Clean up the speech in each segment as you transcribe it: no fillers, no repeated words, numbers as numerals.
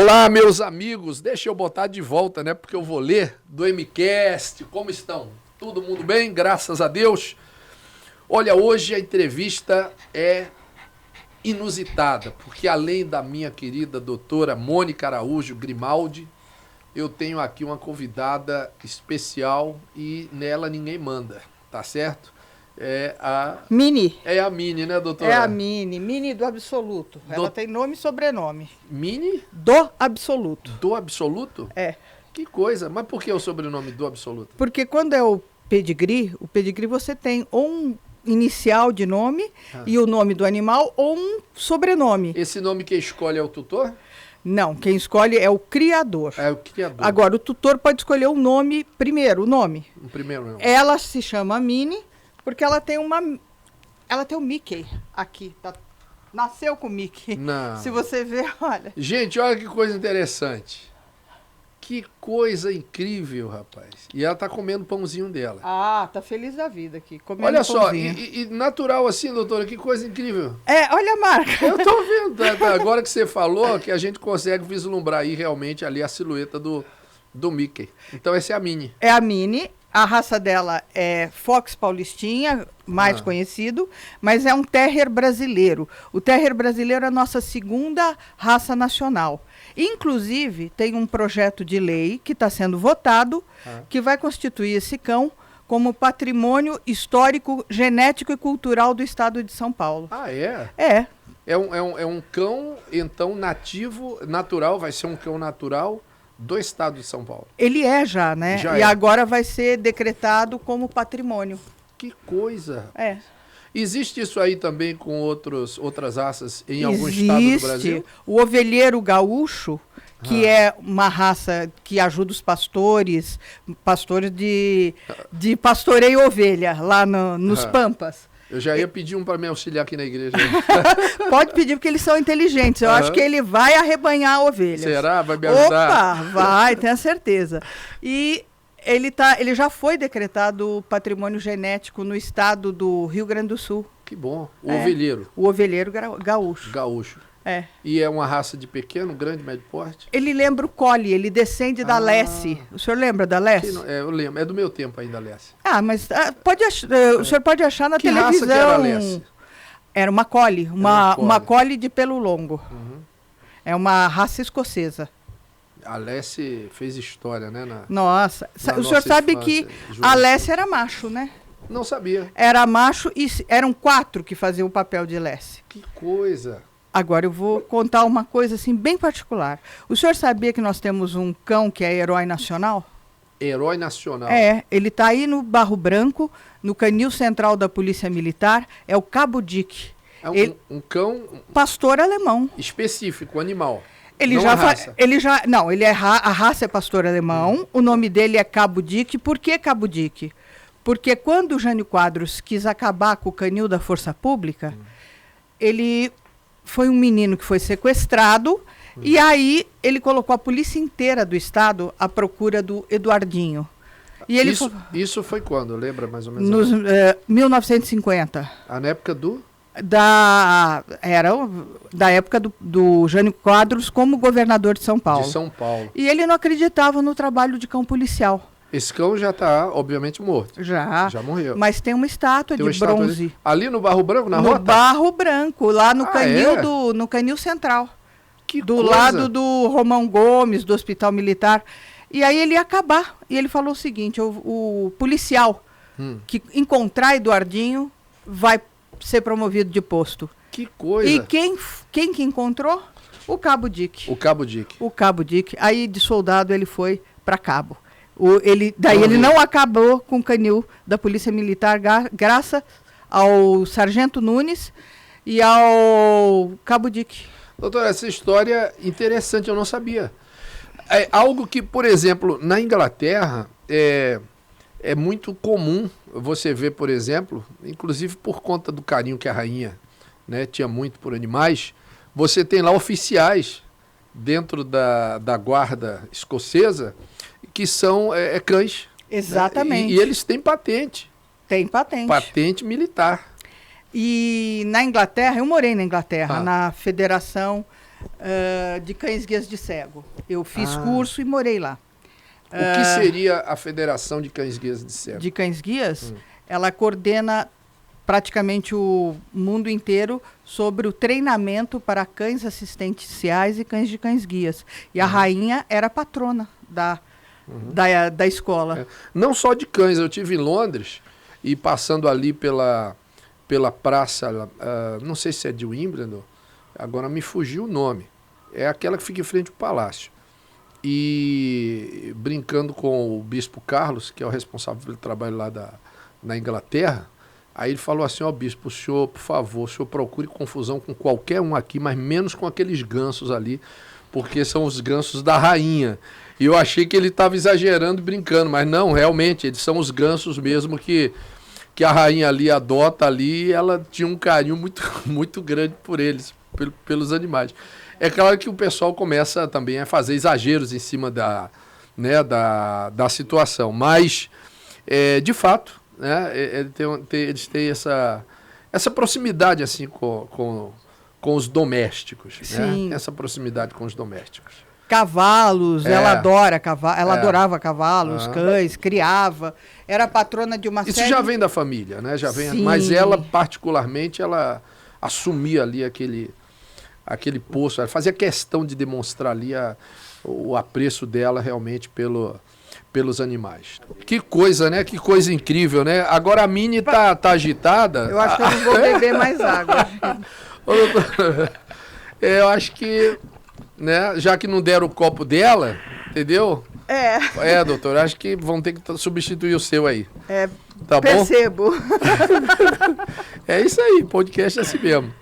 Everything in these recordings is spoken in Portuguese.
Olá, meus amigos. Deixa eu botar de volta, né? Porque eu vou ler do MCast. Como estão? Todo mundo bem? Graças a Deus. Olha, hoje a entrevista é inusitada, porque além da minha querida doutora Mônica Araújo Grimaldi, eu tenho aqui uma convidada especial e nela ninguém manda, tá certo? É a Mini. É a Mini, né, doutora? É a Mini. Mini do absoluto. Ela tem nome e sobrenome. Mini? Do absoluto. Do absoluto? É. Que coisa. Mas por que o sobrenome do absoluto? Porque quando é o pedigree você tem ou um inicial de nome e o nome do animal ou um sobrenome. Esse nome que escolhe é o tutor? Não, quem escolhe é o criador. É o criador. Agora, o tutor pode escolher o nome primeiro, o nome. O primeiro nome. Ela se chama Mini porque ela tem o Mickey aqui, tá? Nasceu com o Mickey. Não. Se você ver, olha. Gente, olha que coisa interessante. Que coisa incrível, rapaz. E ela tá comendo o pãozinho dela. Ah, tá feliz da vida aqui, comendo Olha só, pãozinho. e natural assim, doutora, que coisa incrível. É, olha a marca. Eu tô vendo, agora que você falou, que a gente consegue vislumbrar aí realmente ali a silhueta do Mickey. Então essa é a Mini. É a Mini, a raça dela é Fox Paulistinha, mais conhecido, mas é um Terrier brasileiro. O Terrier brasileiro é a nossa segunda raça nacional. Inclusive, tem um projeto de lei que está sendo votado, que vai constituir esse cão como patrimônio histórico, genético e cultural do estado de São Paulo. Ah, é? É. É um cão, então, nativo, natural, vai ser um cão natural do estado de São Paulo. Ele é já, né? Já e é. agora vai ser decretado como patrimônio. Que coisa! É. Existe isso aí também com outras raças em algum estado do Brasil? O ovelheiro gaúcho, que é uma raça que ajuda os pastores de pastoreio ovelha, lá nos Pampas. Eu já ia pedir um para me auxiliar aqui na igreja. Pode pedir, porque eles são inteligentes. Eu acho que ele vai arrebanhar ovelhas. Será? Vai me ajudar? Opa, vai, tenho certeza. E ele já foi decretado patrimônio genético no estado do Rio Grande do Sul. Que bom. O ovelheiro. O ovelheiro gaúcho. Gaúcho. É. E é uma raça de pequeno, grande, médio porte? Ele lembra o Collie, ele descende da Lesse. O senhor lembra da Lesse? Eu lembro. É do meu tempo ainda, Lesse. Ah, mas o senhor pode achar na que televisão. Raça que era a Lesse? Era uma Collie, uma Collie de pelo longo. Uhum. É uma raça escocesa. A Lesse fez história, né? Nossa. O senhor sabe que a Lesse era macho, né? Não sabia. Era macho e eram 4 que faziam o papel de Lesse. Que coisa. Agora eu vou contar uma coisa assim bem particular. O senhor sabia que nós temos um cão que é herói nacional? Herói nacional. É, ele está aí no Barro Branco, no canil central da Polícia Militar, é o Cabo Dick. É um cão pastor alemão. Específico, animal. Ele a raça é pastor alemão, o nome dele é Cabo Dick. Por que Cabo Dick? Porque quando o Jânio Quadros quis acabar com o canil da Força Pública, ele foi um menino que foi sequestrado e aí ele colocou a polícia inteira do estado à procura do Eduardinho. E ele isso foi quando? Lembra mais ou menos? 1950. Na época da época do Jânio Quadros como governador de São Paulo. De São Paulo. E ele não acreditava no trabalho de cão policial. Esse cão já está, obviamente, morto. Já morreu. Mas tem uma estátua de bronze. Ali no Barro Branco, na rota? No Barro Branco, lá no canil no canil central. Do lado do Romão Gomes, do Hospital Militar. E aí ele ia acabar. E ele falou o seguinte, o policial que encontrar Eduardinho vai ser promovido de posto. Que coisa. E quem que encontrou? O Cabo Dick. O Cabo Dick. O Cabo Dick. Aí de soldado ele foi para cabo. Ele não acabou com o canil da Polícia Militar graças ao Sargento Nunes e ao Cabo Dick. Doutora, essa história interessante, eu não sabia. É algo que, por exemplo, na Inglaterra é muito comum você ver, por exemplo, inclusive por conta do carinho que a rainha, né, tinha muito por animais, você tem lá oficiais dentro da guarda escocesa que são cães. Exatamente. Né? E eles têm patente. Tem patente. Patente militar. E na Inglaterra, eu morei na Inglaterra, na Federação de cães guias de cego. Eu fiz curso e morei lá. O que seria a Federação de Cães Guias de Cego? De cães guias, ela coordena praticamente o mundo inteiro sobre o treinamento para cães assistenciais e cães de cães guias. E a rainha era a patrona da escola. Não só de cães, eu tive em Londres e passando ali pela praça, não sei se é de Wimbledon, agora me fugiu o nome. É aquela que fica em frente ao palácio. E brincando com o Bispo Carlos, que é o responsável pelo trabalho lá na Inglaterra, aí ele falou assim, bispo, o senhor, por favor, o senhor procure confusão com qualquer um aqui, mas menos com aqueles gansos ali, porque são os gansos da rainha. E eu achei que ele estava exagerando e brincando, mas não, realmente, eles são os gansos mesmo que a rainha ali adota ali, ela tinha um carinho muito, muito grande por eles, pelos animais. É claro que o pessoal começa também a fazer exageros em cima da situação, mas, de fato, né, eles têm essa proximidade assim, com os domésticos. Sim. Né? Essa proximidade com os domésticos. Cavalos, ela adorava cavalos, cães, criava, era patrona de uma Isso série... já vem da família, né? Já vem, Sim. mas ela, particularmente, ela assumia ali aquele posto, ela fazia questão de demonstrar ali o apreço dela realmente pelos animais. Que coisa, né? Que coisa incrível, né? Agora a Mini tá agitada. Eu acho que eu não vou beber mais água. Ô, doutor, eu acho que, né, já que não deram o copo dela, entendeu? Doutor, acho que vão ter que substituir o seu aí. Tá percebo. Bom? É isso aí, podcast é assim mesmo.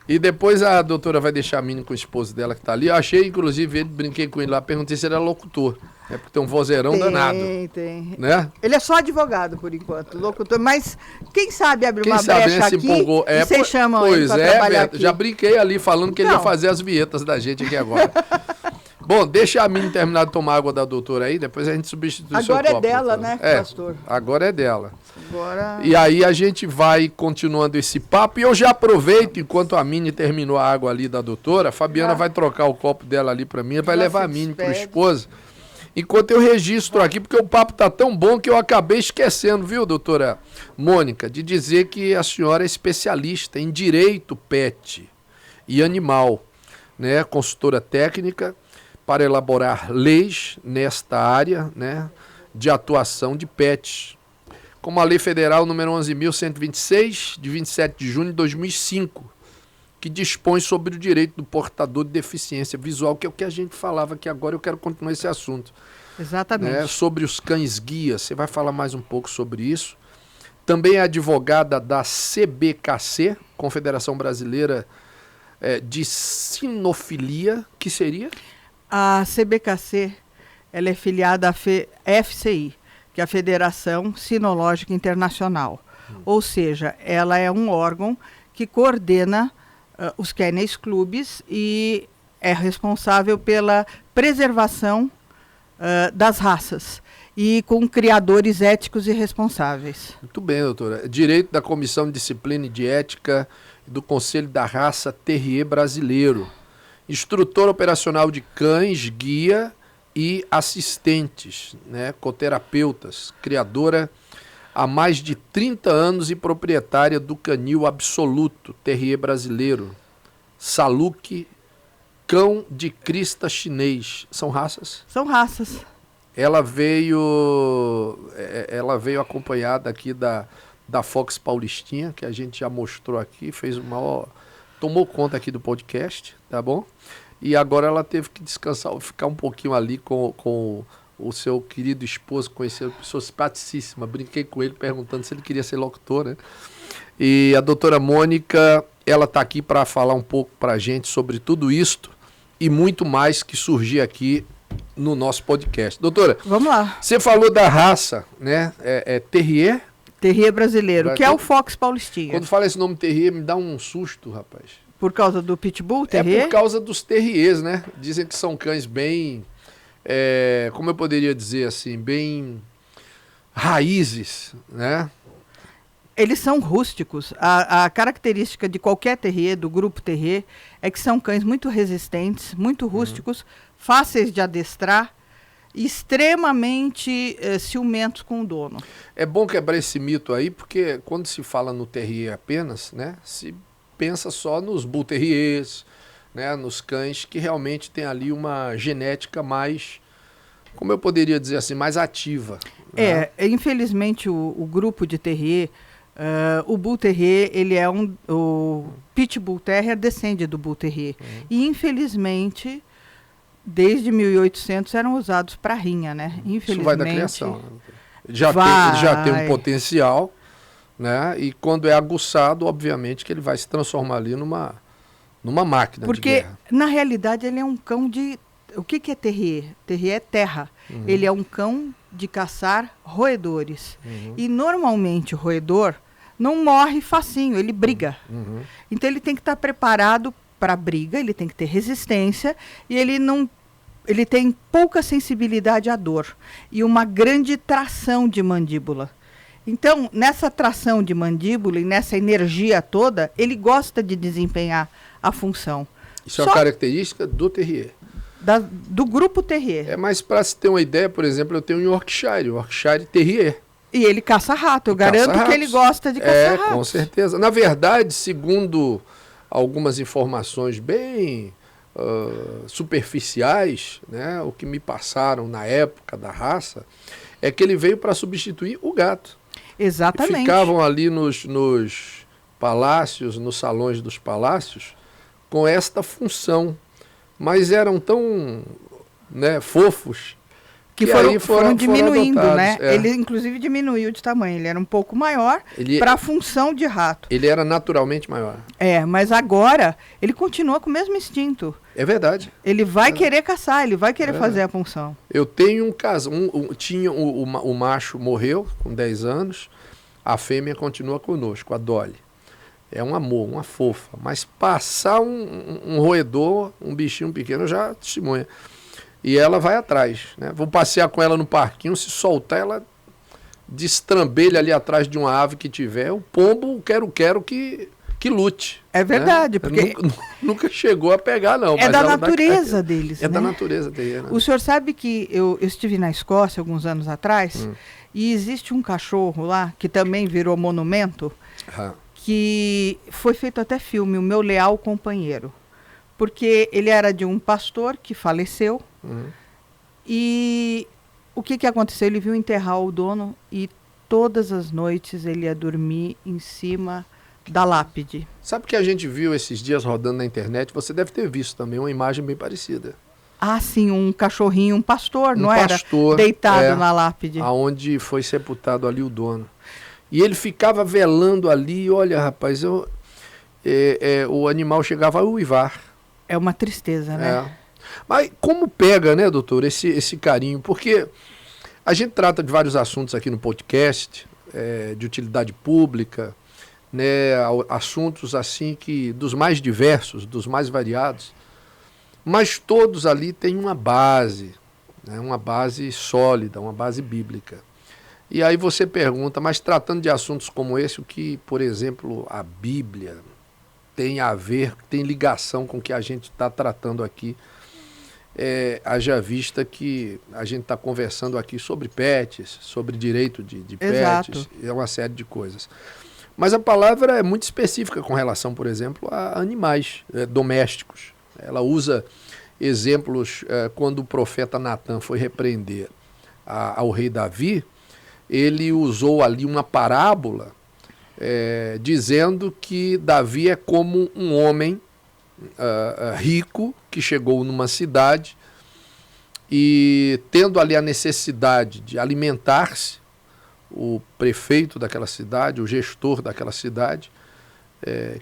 E depois a doutora vai deixar a Mini com o esposo dela que tá ali. Eu achei, inclusive, brinquei com ele lá, perguntei se ele era locutor. Porque tem um vozeirão danado. Tem. Né? Ele é só advogado, por enquanto, locutor. Mas quem sabe abrir uma sabe, brecha né, aqui e vocês chamam ele para trabalhar aqui. Já brinquei ali falando que ele ia fazer as vinhetas da gente aqui agora. Bom, deixa a Mini terminar de tomar água da doutora aí, depois a gente substitui o seu copo. Agora é dela, doutora. né, pastor? Agora é dela. Agora... E aí a gente vai continuando esse papo. E eu já aproveito, enquanto a Mini terminou a água ali da doutora, a Fabiana vai trocar o copo dela ali para mim, vai levar a Mini pro esposo. Enquanto eu registro aqui, porque o papo tá tão bom que eu acabei esquecendo, viu, doutora Mônica, de dizer que a senhora é especialista em direito pet e animal, né? Consultora técnica para elaborar leis nesta área, né, de atuação de pets, como a Lei Federal número 11.126, de 27 de junho de 2005, que dispõe sobre o direito do portador de deficiência visual, que é o que a gente falava aqui agora. Eu quero continuar esse assunto. Exatamente. Né, sobre os cães guias, você vai falar mais um pouco sobre isso. Também é advogada da CBKC, Confederação Brasileira de Sinofilia, que seria... A CBKC, ela é filiada à FCI, que é a Federação Sinológica Internacional. Ou seja, ela é um órgão que coordena os kennels clubes e é responsável pela preservação das raças e com criadores éticos e responsáveis. Muito bem, doutora. Direito da Comissão de Disciplina e de Ética do Conselho da Raça Terrier Brasileiro. Instrutor operacional de cães, guia e assistentes, né, coterapeutas, criadora há mais de 30 anos e proprietária do canil absoluto, Terrier brasileiro, Saluki, cão de crista chinês. São raças? São raças. Ela veio acompanhada aqui da Fox Paulistinha, que a gente já mostrou aqui, fez tomou conta aqui do podcast, tá bom? E agora ela teve que descansar, ficar um pouquinho ali com o seu querido esposo, conheceu pessoa simpaticíssima. Brinquei com ele perguntando se ele queria ser locutor, né? E a doutora Mônica, ela está aqui para falar um pouco para a gente sobre tudo isto e muito mais que surgir aqui no nosso podcast. Doutora, vamos lá. Você falou da raça, né? Terrier? Terrier brasileiro, que é o Fox Paulistinha. Quando fala esse nome Terrier, me dá um susto, rapaz. Por causa do Pitbull, Terrier? É por causa dos Terriers, né? Dizem que são cães bem, como eu poderia dizer assim, bem raízes, né? Eles são rústicos. A característica de qualquer terrier, do grupo terrier, é que são cães muito resistentes, muito rústicos, fáceis de adestrar, extremamente ciumentos com o dono. É bom quebrar esse mito aí, porque quando se fala no terrier apenas, né, se pensa só nos bull terriers, né, nos cães que realmente tem ali uma genética mais, como eu poderia dizer assim, mais ativa. Né? Infelizmente o grupo de terrier, o Bull Terrier, ele é o Pitbull Terrier descende do Bull Terrier. E infelizmente, desde 1800 eram usados para rinha, né? Infelizmente. Isso vai da criação. Já tem um potencial, né? E quando é aguçado, obviamente que ele vai se transformar ali numa máquina de guerra. Porque, na realidade, ele é um cão de... O que é terrier? Terrier é terra. Ele é um cão de caçar roedores. E, normalmente, o roedor não morre facinho, ele briga. Então, ele tem que estar preparado para a briga, ele tem que ter resistência, e ele tem pouca sensibilidade à dor e uma grande tração de mandíbula. Então, nessa tração de mandíbula e nessa energia toda, ele gosta de desempenhar a função. Isso é uma característica do terrier. Do grupo terrier. Mas para se ter uma ideia, por exemplo, eu tenho um Yorkshire Terrier. E ele caça rato, eu garanto que ele gosta de caçar ratos. Com certeza. Na verdade, segundo algumas informações bem superficiais, né, o que me passaram na época da raça, é que ele veio para substituir o gato. Exatamente. Ficavam ali nos palácios, nos salões dos palácios, com esta função. Mas eram tão, né, fofos que foram diminuindo, né? Ele, inclusive, diminuiu de tamanho. Ele era um pouco maior para a função de rato. Ele era naturalmente maior. Mas agora ele continua com o mesmo instinto. É verdade. Ele vai querer caçar, ele vai querer fazer a função. Eu tenho um caso, o macho morreu com 10 anos, a fêmea continua conosco, a Dolly. É um amor, uma fofa. Mas passar um roedor, um bichinho pequeno, já testemunha. E ela vai atrás, né? Vou passear com ela no parquinho, se soltar, ela destrambelha ali atrás de uma ave que tiver. O pombo, quero que lute. É verdade, né? Porque... Nunca chegou a pegar, não. É da natureza deles, né? É da natureza deles. Né? O senhor sabe que eu estive na Escócia alguns anos atrás, e existe um cachorro lá, que também virou monumento, que foi feito até filme, O Meu Leal Companheiro. Porque ele era de um pastor que faleceu, e o que aconteceu? Ele viu enterrar o dono e todas as noites ele ia dormir em cima da lápide. Sabe que a gente viu esses dias rodando na internet? Você deve ter visto também uma imagem bem parecida. Ah, sim, um cachorrinho, um pastor, não era? Deitado na lápide. Aonde foi sepultado ali o dono. E ele ficava velando ali, olha, rapaz, o animal chegava a uivar. É uma tristeza, né? Mas como pega, né, doutor, esse carinho? Porque a gente trata de vários assuntos aqui no podcast, de utilidade pública, né, assuntos assim que dos mais diversos, dos mais variados, mas todos ali têm uma base, né, uma base sólida, uma base bíblica. E aí você pergunta, mas tratando de assuntos como esse, o que, por exemplo, a Bíblia tem a ver, tem ligação com o que a gente está tratando aqui, haja vista que a gente está conversando aqui sobre pets, sobre direito de pets, é uma série de coisas. Mas a palavra é muito específica com relação, por exemplo, a animais domésticos. Ela usa exemplos, quando o profeta Natan foi repreender ao rei Davi, ele usou ali uma parábola dizendo que Davi é como um homem rico que chegou numa cidade e tendo ali a necessidade de alimentar-se, o prefeito daquela cidade, o gestor daquela cidade,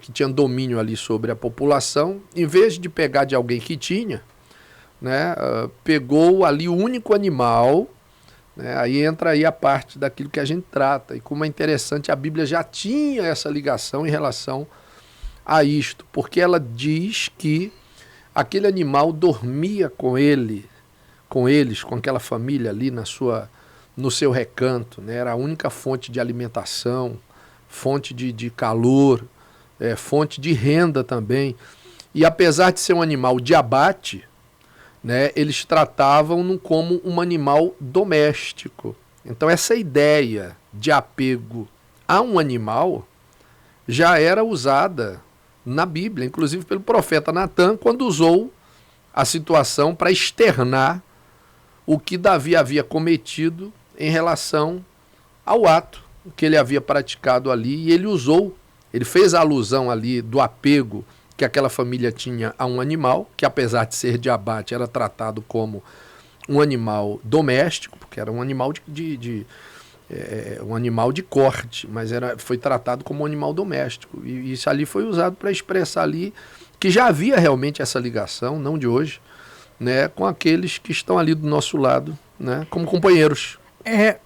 que tinha domínio ali sobre a população, em vez de pegar de alguém que tinha, né, pegou ali o único animal, né, aí entra aí a parte daquilo que a gente trata, e como é interessante, a Bíblia já tinha essa ligação em relação a isto, porque ela diz que aquele animal dormia com eles, com aquela família ali no seu recanto, né? Era a única fonte de alimentação, fonte de calor, fonte de renda também. E apesar de ser um animal de abate, né, eles tratavam-no como um animal doméstico. Então essa ideia de apego a um animal já era usada na Bíblia, inclusive pelo profeta Natã, quando usou a situação para externar o que Davi havia cometido em relação ao ato que ele havia praticado ali, e ele fez a alusão ali do apego que aquela família tinha a um animal, que apesar de ser de abate, era tratado como um animal doméstico, porque era um animal um animal de corte, mas foi tratado como um animal doméstico. E isso ali foi usado para expressar ali que já havia realmente essa ligação, não de hoje, né, com aqueles que estão ali do nosso lado, né, como companheiros. É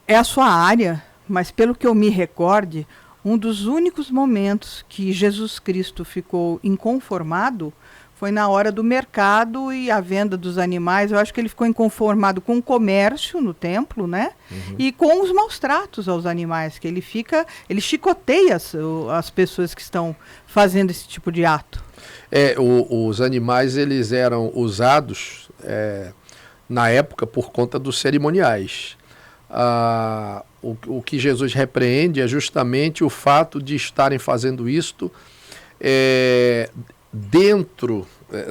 a sua área, mas pelo que eu me recorde, um dos únicos momentos que Jesus Cristo ficou inconformado foi na hora do mercado e a venda dos animais. Eu acho que ele ficou inconformado com o comércio no templo, né? Uhum. E com os maus tratos aos animais, que ele chicoteia as pessoas que estão fazendo esse tipo de ato. Os animais, eles eram usados na época por conta dos cerimoniais. O que Jesus repreende é justamente o fato de estarem fazendo isto dentro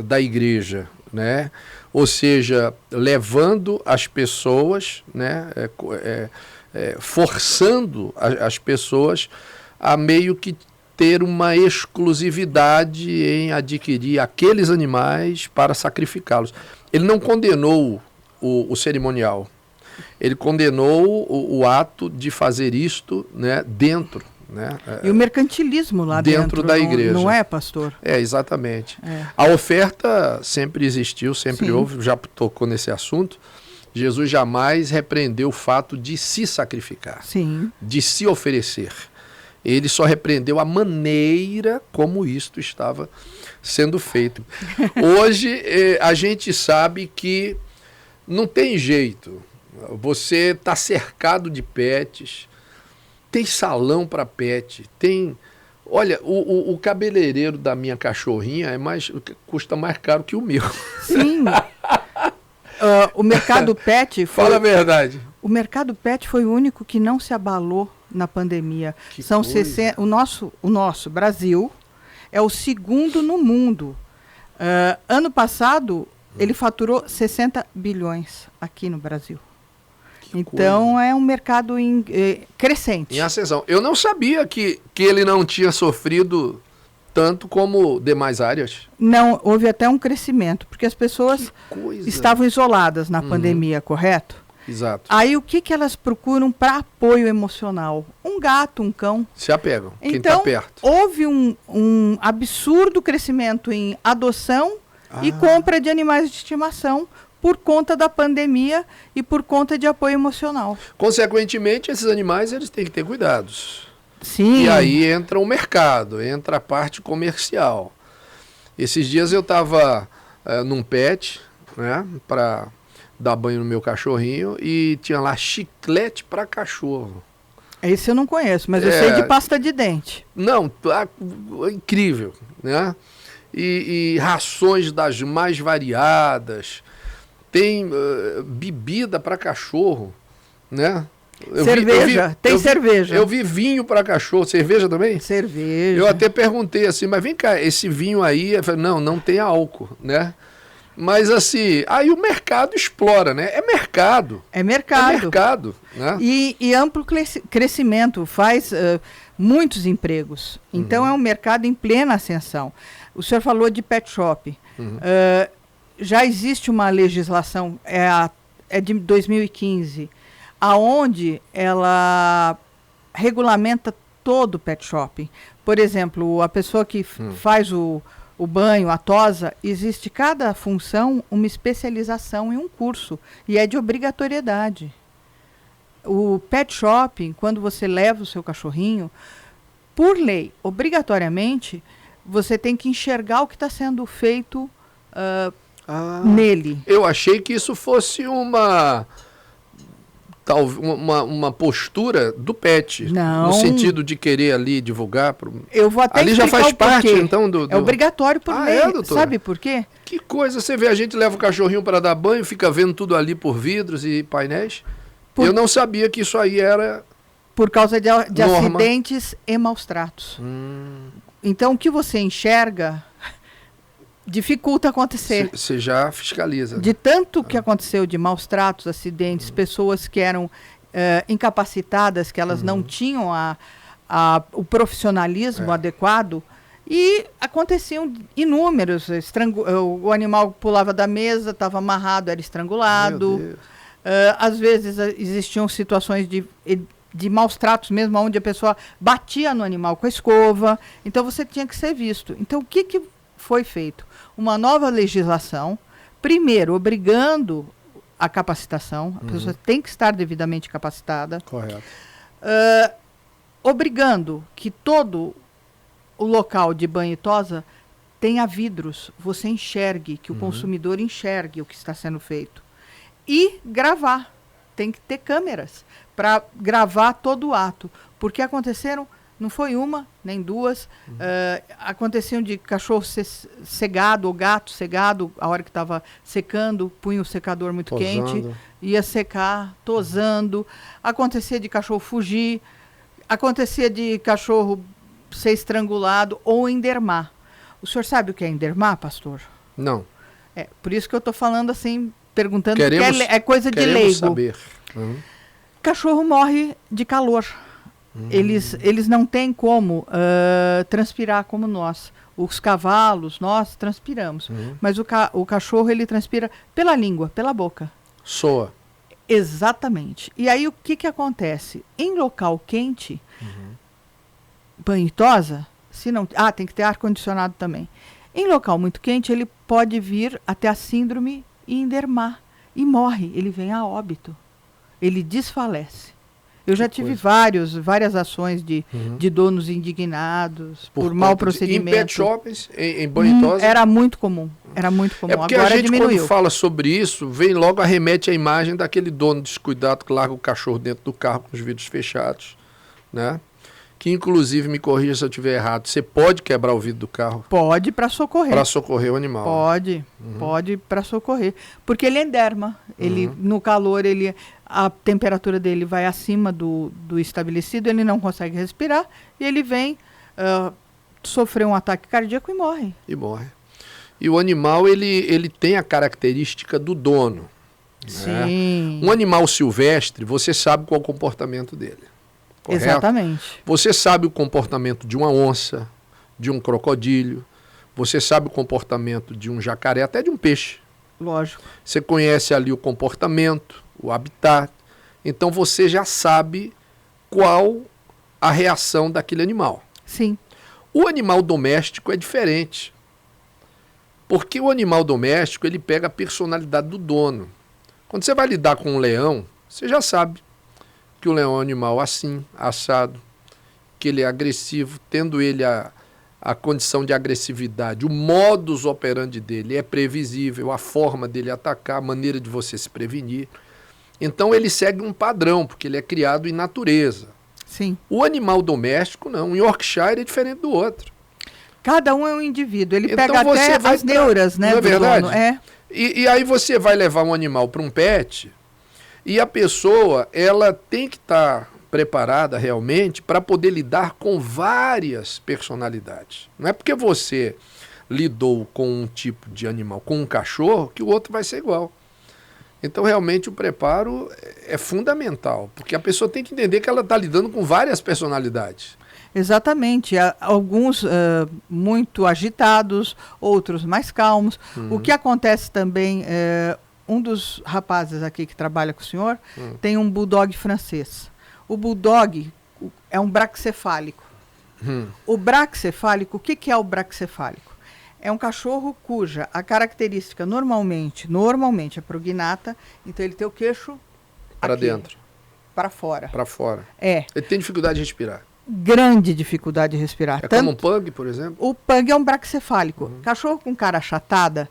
da igreja, né? Ou seja, levando as pessoas, né? Forçando as pessoas a meio que ter uma exclusividade em adquirir aqueles animais para sacrificá-los. Ele não condenou o cerimonial. Ele condenou o ato de fazer isto, né, dentro. Né, e o mercantilismo lá dentro da igreja. Não é, pastor? Exatamente. A oferta sempre existiu, sempre houve, já tocou nesse assunto. Jesus jamais repreendeu o fato de se sacrificar, de se oferecer. Ele só repreendeu a maneira como isto estava sendo feito. Hoje, a gente sabe que não tem jeito. Você está cercado de pets, tem salão para pet, tem... Olha, o cabeleireiro da minha cachorrinha custa mais caro que o meu. Sim. O mercado pet... Fala a verdade. O mercado pet foi o único que não se abalou na pandemia. São 60, o nosso Brasil é o segundo no mundo. Ano passado, ele faturou 60 bilhões aqui no Brasil. Então, é um mercado crescente. Em ascensão. Eu não sabia que ele não tinha sofrido tanto como demais áreas. Não, houve até um crescimento, porque as pessoas estavam isoladas na pandemia, correto? Exato. Aí, o que elas procuram para apoio emocional? Um gato, um cão. Se apegam, quem está perto. Houve um absurdo crescimento em adoção e compra de animais de estimação, por conta da pandemia e por conta de apoio emocional. Consequentemente, esses animais eles têm que ter cuidados. Sim. E aí entra o mercado, entra a parte comercial. Esses dias eu estava num pet, né, para dar banho no meu cachorrinho, e tinha lá chiclete para cachorro. Esse eu não conheço, mas eu sei de pasta de dente. Não, incrível, né? E rações das mais variadas. Tem bebida para cachorro, né? Cerveja, tem cerveja. Eu vi vinho para cachorro. Cerveja também? Cerveja. Eu até perguntei assim, mas vem cá, esse vinho aí... Eu falei, não tem álcool, né? Mas assim, aí o mercado explora, né? É mercado. É mercado. É mercado, né? E amplo crescimento, faz muitos empregos. Então é um mercado em plena ascensão. O senhor falou de pet shop. Já existe uma legislação, é de 2015, aonde ela regulamenta todo o pet shop. Por exemplo, a pessoa que faz o banho, a tosa, existe cada função uma especialização em um curso e é de obrigatoriedade. O pet shop, quando você leva o seu cachorrinho, por lei, obrigatoriamente, você tem que enxergar o que está sendo feito nele. Eu achei que isso fosse uma uma postura do pet. Não. No sentido de querer ali divulgar. Eu vou até ali já faz parte, então, do... É obrigatório por lei. Doutora? Sabe por quê? Que coisa, você vê, a gente leva o cachorrinho para dar banho, fica vendo tudo ali por vidros e painéis. Eu não sabia que isso aí era... Por causa de acidentes e maus tratos. Então, o que você enxerga dificulta acontecer. Você já fiscaliza. De tanto que aconteceu de maus tratos, acidentes, pessoas que eram incapacitadas, que elas não tinham o profissionalismo adequado, e aconteciam inúmeros. O animal pulava da mesa, estava amarrado, era estrangulado. Às vezes existiam situações de maus tratos mesmo, onde a pessoa batia no animal com a escova. Então você tinha que ser visto. Então o que foi feito? Uma nova legislação, primeiro obrigando a capacitação, a pessoa tem que estar devidamente capacitada. Correto. Obrigando que todo o local de banho e tosa tenha vidros, você enxergue, que o consumidor enxergue o que está sendo feito. E gravar, tem que ter câmeras para gravar todo o ato, porque aconteceram, não foi uma, nem duas, aconteciam de cachorro cegado, ou gato cegado, a hora que estava secando, punha o secador muito quente, ia secar, tosando, acontecia de cachorro fugir, acontecia de cachorro ser estrangulado ou endermar. O senhor sabe o que é endermar, pastor? Não. Por isso que eu estou falando assim, perguntando, queremos, porque é coisa de leigo. Queremos saber. Cachorro morre de calor. Eles não têm como transpirar como nós. Os cavalos, nós transpiramos. Mas o cachorro, ele transpira pela língua, pela boca. Soa. Exatamente. E aí o que acontece? Em local quente, banho e tosa, se não, tem que ter ar-condicionado também. Em local muito quente, ele pode vir até a síndrome e endermar. E morre, ele vem a óbito. Ele desfalece. Eu já tive várias ações de donos indignados por mau procedimento. Em pet shops, em banho e tosa? Era muito comum. Era muito comum. É porque agora a gente, diminuiu. quando fala sobre isso, vem logo arremete a imagem daquele dono descuidado que larga o cachorro dentro do carro com os vidros fechados, né? Que inclusive, me corrija se eu estiver errado, você pode quebrar o vidro do carro? Pode, para socorrer. Para socorrer o animal. Pode para socorrer. Porque ele enderma. Ele, no calor, a temperatura dele vai acima do estabelecido, ele não consegue respirar e ele vem sofrer um ataque cardíaco e morre. E o animal, ele tem a característica do dono. Sim. Né? Um animal silvestre, você sabe qual é o comportamento dele. Correto? Exatamente. Você sabe o comportamento de uma onça, de um crocodilo, você sabe o comportamento de um jacaré, até de um peixe. Lógico. Você conhece ali o comportamento, o habitat. Então você já sabe qual a reação daquele animal. Sim. O animal doméstico é diferente. Porque o animal doméstico, ele pega a personalidade do dono. Quando você vai lidar com um leão, você já sabe que o leão é um animal assim, assado, que ele é agressivo, tendo ele a condição de agressividade, o modus operandi dele é previsível, a forma dele atacar, a maneira de você se prevenir. Então ele segue um padrão, porque ele é criado em natureza. Sim. O animal doméstico não, um Yorkshire é diferente do outro. Cada um é um indivíduo, ele então pega até as neuras, né? Não é verdade? Dono. É. E aí você vai levar um animal para um pet e a pessoa, ela tem que estar preparada realmente para poder lidar com várias personalidades. Não é porque você lidou com um tipo de animal, com um cachorro, que o outro vai ser igual. Então, realmente, o preparo é fundamental, porque a pessoa tem que entender que ela está lidando com várias personalidades. Exatamente. Alguns muito agitados, outros mais calmos. O que acontece também, um dos rapazes aqui que trabalha com o senhor tem um bulldog francês. O bulldog é um braxcefálico. O braxcefálico, o que é o braxcefálico? É um cachorro cuja a característica normalmente é prognata, então ele tem o queixo para dentro, para fora. Para fora. É. Ele tem dificuldade de respirar. Grande dificuldade de respirar. É como um pug, por exemplo? O pug é um braxcefálico. Cachorro com cara achatada,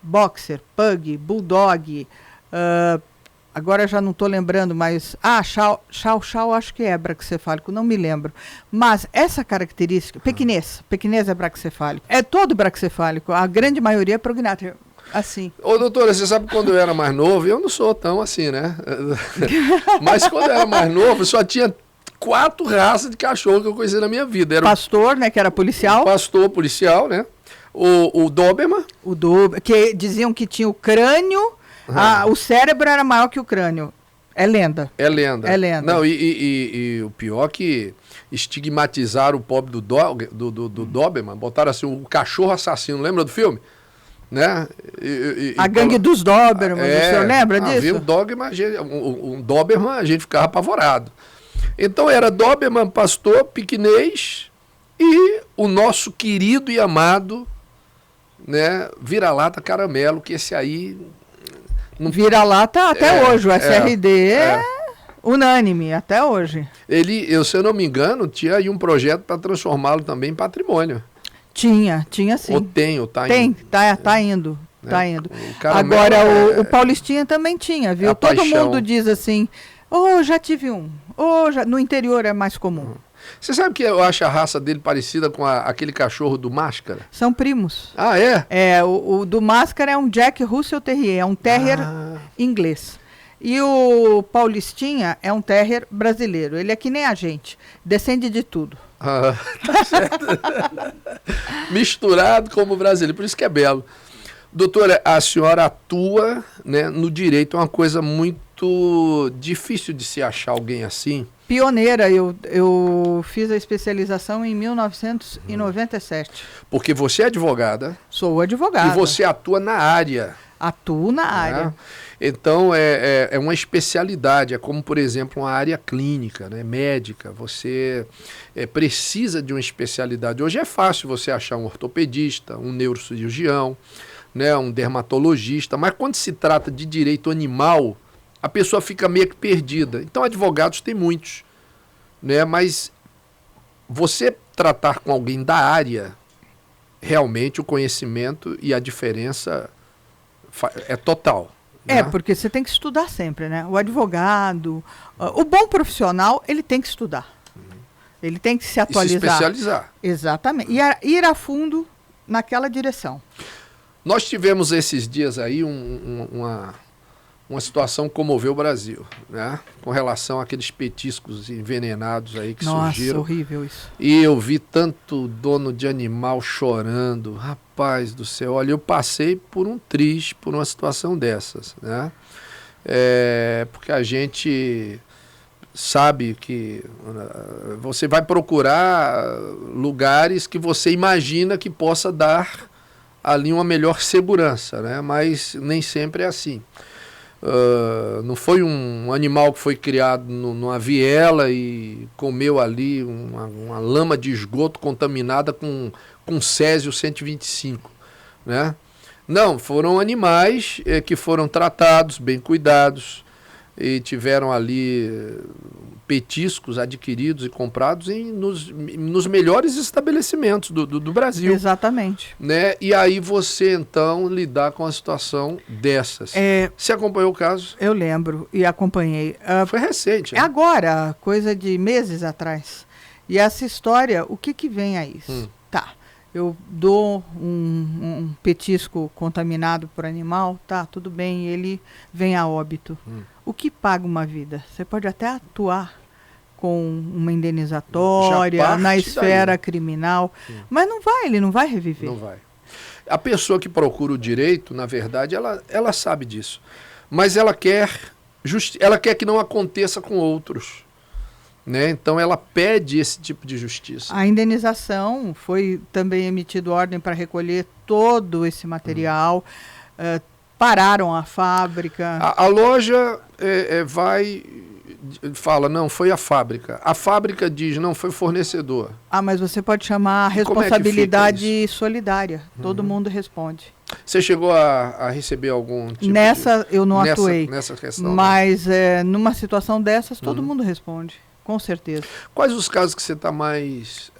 boxer, pug, bulldog, agora já não estou lembrando, mas... Chow acho que é braquicefálico, não me lembro. Mas essa característica... Pequinês é braquicefálico. É todo braquicefálico, a grande maioria é prognato. Assim. Ô, doutora, você sabe que quando eu era mais novo, eu não sou tão assim, né? Mas quando eu era mais novo, só tinha 4 raças de cachorro que eu conhecia na minha vida. Era pastor, né, que era policial. Pastor, policial, né? O Doberman. Que diziam que tinha o crânio, o cérebro era maior que o crânio. É lenda. É lenda. É lenda. Não, e o pior que estigmatizaram o pobre do Doberman, botaram assim, o cachorro assassino, lembra do filme? Né? A gangue dos Doberman, o senhor lembra disso? Havia um Doberman, a gente ficava apavorado. Então era Doberman, pastor, piquinês e o nosso querido e amado, né, vira-lata caramelo, que esse aí... Vira-lata até hoje, o SRD é unânime, até hoje. Ele, se eu não me engano, tinha aí um projeto para transformá-lo também em patrimônio. Tinha sim. Ou tem, ou tá indo. Tá indo. Agora, o Paulistinha também tinha, viu? Todo paixão. Mundo diz assim, já tive um. No interior é mais comum. Você sabe que eu acho a raça dele parecida com aquele cachorro do Máscara? São primos. Ah, é? O do Máscara é um Jack Russell Terrier, é um terrier inglês. E o Paulistinha é um terrier brasileiro. Ele é que nem a gente, descende de tudo. Tá certo. Misturado como brasileiro, por isso que é belo. Doutora, a senhora atua, né, no direito, é uma coisa muito difícil de se achar alguém assim. Pioneira, eu fiz a especialização em 1997. Porque você é advogada. Sou advogada. E você atua na área. Atuo na área. Então, é uma especialidade, é como, por exemplo, uma área clínica, né, médica. Você precisa de uma especialidade. Hoje é fácil você achar um ortopedista, um neurocirurgião, né, um dermatologista, mas quando se trata de direito animal, a pessoa fica meio que perdida. Então, advogados tem muitos, né, mas você tratar com alguém da área, realmente o conhecimento e a diferença é total. Né? Porque você tem que estudar sempre, né? O advogado, o bom profissional, ele tem que estudar. Ele tem que se atualizar. E se especializar. Exatamente. E ir a fundo naquela direção. Nós tivemos esses dias aí uma situação que comoveu o Brasil, né? Com relação àqueles petiscos envenenados aí que surgiram. Nossa, horrível isso. E eu vi tanto dono de animal chorando. Rapaz do céu, olha, eu passei por uma situação dessas, né? Porque a gente sabe que você vai procurar lugares que você imagina que possa dar ali uma melhor segurança, né? Mas nem sempre é assim. Não foi um animal que foi criado numa viela e comeu ali uma lama de esgoto contaminada com Césio 125, né? Não, foram animais que foram tratados, bem cuidados e tiveram ali petiscos adquiridos e comprados nos melhores estabelecimentos do Brasil. Exatamente. Né? E aí você, então, lidar com a situação dessas. Você acompanhou o caso? Eu lembro e acompanhei. Foi recente. É agora, coisa de meses atrás. E essa história, o que vem a isso? Tá, eu dou um petisco contaminado por animal, tá, tudo bem, ele vem a óbito. O que paga uma vida? Você pode até atuar com uma indenizatória na esfera criminal, mas ele não vai reviver. Não vai. A pessoa que procura o direito, na verdade, ela sabe disso. Mas ela quer que não aconteça com outros. Né? Então ela pede esse tipo de justiça. A indenização, foi também emitido ordem para recolher todo esse material, pararam a fábrica. A loja fala, não, foi a fábrica. A fábrica diz, não, foi o fornecedor. Mas você pode chamar a responsabilidade solidária. Todo mundo responde. Você chegou a receber algum tipo eu não atuei. Nessa questão. Mas numa situação dessas, todo mundo responde. Com certeza. Quais os casos que você está mais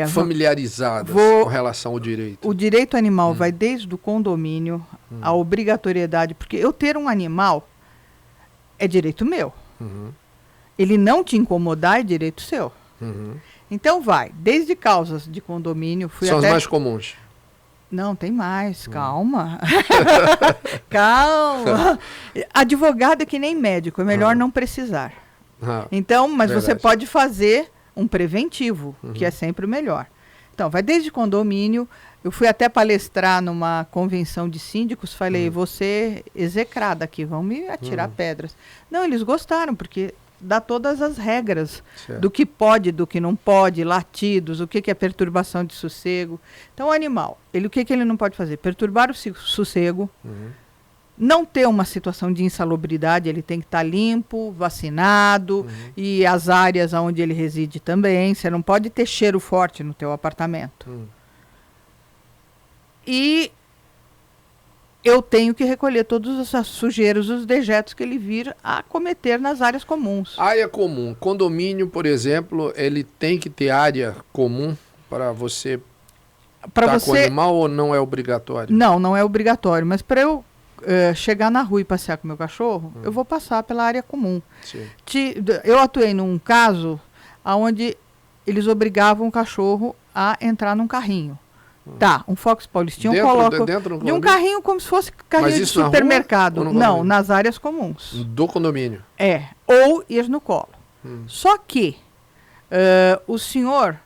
familiarizado com relação ao direito? O direito animal vai desde o condomínio, a obrigatoriedade, porque eu ter um animal é direito meu. Ele não te incomodar é direito seu. Então vai, desde causas de condomínio... São as mais comuns. Não, tem mais, calma. Calma. Advogado é que nem médico, é melhor não precisar. Então, mas verdade. Você pode fazer um preventivo, que é sempre o melhor. Então, vai desde condomínio. Eu fui até palestrar numa convenção de síndicos, falei, você execrada aqui, vão me atirar pedras. Não, eles gostaram, porque dá todas as regras do que pode, do que não pode, latidos, o que é perturbação de sossego. Então, o animal, o que ele não pode fazer? Perturbar o sossego, não ter uma situação de insalubridade, ele tem que estar limpo, vacinado, e as áreas onde ele reside também. Você não pode ter cheiro forte no teu apartamento. E eu tenho que recolher todos os sujeiros, os dejetos que ele vir a cometer nas áreas comuns. Área comum. Condomínio, por exemplo, ele tem que ter área comum para você estar com o animal ou não é obrigatório? Não, não é obrigatório. Mas para eu chegar na rua e passear com meu cachorro, eu vou passar pela área comum. Eu atuei num caso onde eles obrigavam o cachorro a entrar num carrinho. Tá, um Fox Paulistinha coloca de um carrinho como se fosse carrinho de supermercado. Não, nas áreas comuns. Do condomínio. Ou ir no colo. Só que o senhor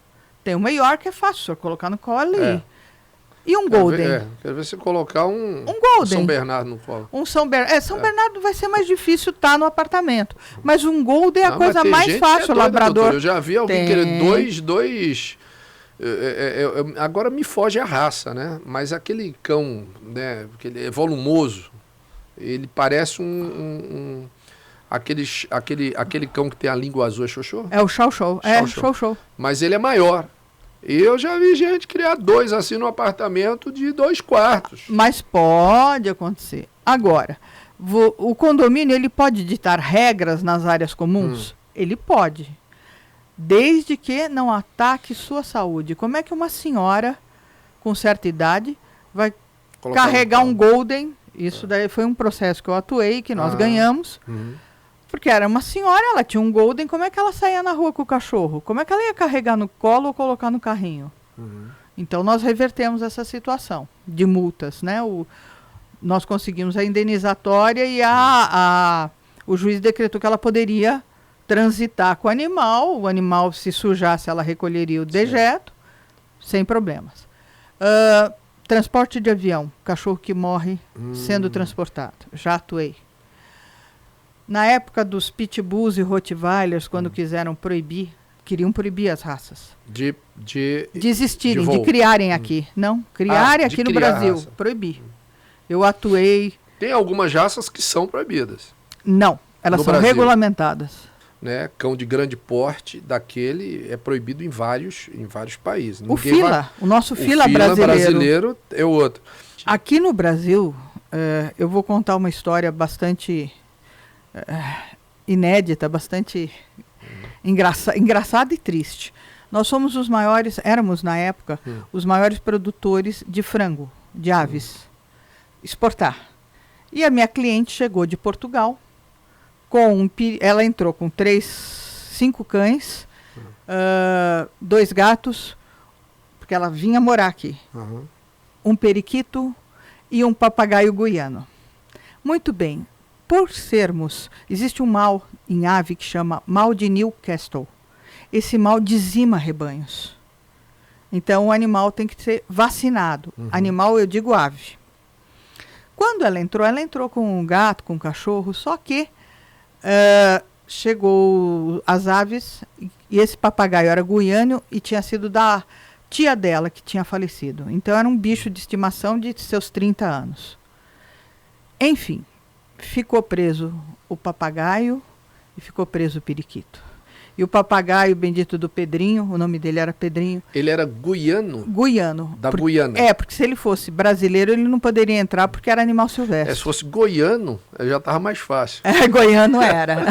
tem uma York, é fácil o senhor colocar no colo ali. E um Golden? Quero ver se colocar um Golden. São Bernardo no colo. São Bernardo vai ser mais difícil estar no apartamento. Mas um Golden é a coisa mais fácil, o labrador. Doutor, eu já vi alguém querer dois agora me foge a raça, né? Mas aquele cão, né? Aquele é volumoso, ele parece aquele cão que tem a língua azul, é Xoxô? É o Xoxô, Xoxô. Mas ele é maior. E eu já vi gente criar dois assim no apartamento de 2 quartos. Mas pode acontecer. Agora, o condomínio, ele pode ditar regras nas áreas comuns? Ele pode. Desde que não ataque sua saúde. Como é que uma senhora com certa idade vai carregar um Golden? Isso daí foi um processo que eu atuei, que nós ganhamos. Porque era uma senhora, ela tinha um Golden, como é que ela saía na rua com o cachorro? Como é que ela ia carregar no colo ou colocar no carrinho? Então nós revertemos essa situação de multas, né? Nós conseguimos a indenizatória e o juiz decretou que ela poderia transitar com o animal se sujasse, ela recolheria o dejeto, sem problemas. Transporte de avião, cachorro que morre sendo transportado, já atuei. Na época dos pitbulls e rottweilers, quando queriam proibir as raças. Desistirem, de criarem aqui. Não, criarem aqui no Brasil, proibir. Eu atuei... Tem algumas raças que são proibidas. Não, elas são regulamentadas. Né, cão de grande porte daquele é proibido em vários países. O nosso fila brasileiro é o outro. Aqui no Brasil, eu vou contar uma história bastante inédita, bastante engraçada e triste. Nós somos éramos na época, os maiores produtores de frango, de aves, exportar. E a minha cliente chegou de Portugal, ela entrou com 5 cães, 2 gatos, porque ela vinha morar aqui. Um periquito e um papagaio guiano. Muito bem. Existe um mal em ave que chama mal de Newcastle. Esse mal dizima rebanhos. Então o animal tem que ser vacinado. Animal, eu digo ave. Quando ela entrou com um gato, com um cachorro, só que chegou as aves e esse papagaio era guiano e tinha sido da tia dela que tinha falecido. Então era um bicho de estimação de seus 30 anos. Enfim, ficou preso o papagaio e ficou preso o periquito. E o papagaio bendito do Pedrinho, o nome dele era Pedrinho. Ele era guiano? Guiano. Da Guiana. Porque se ele fosse brasileiro, ele não poderia entrar porque era animal silvestre. Se fosse goiano, já estava mais fácil. Goiano era.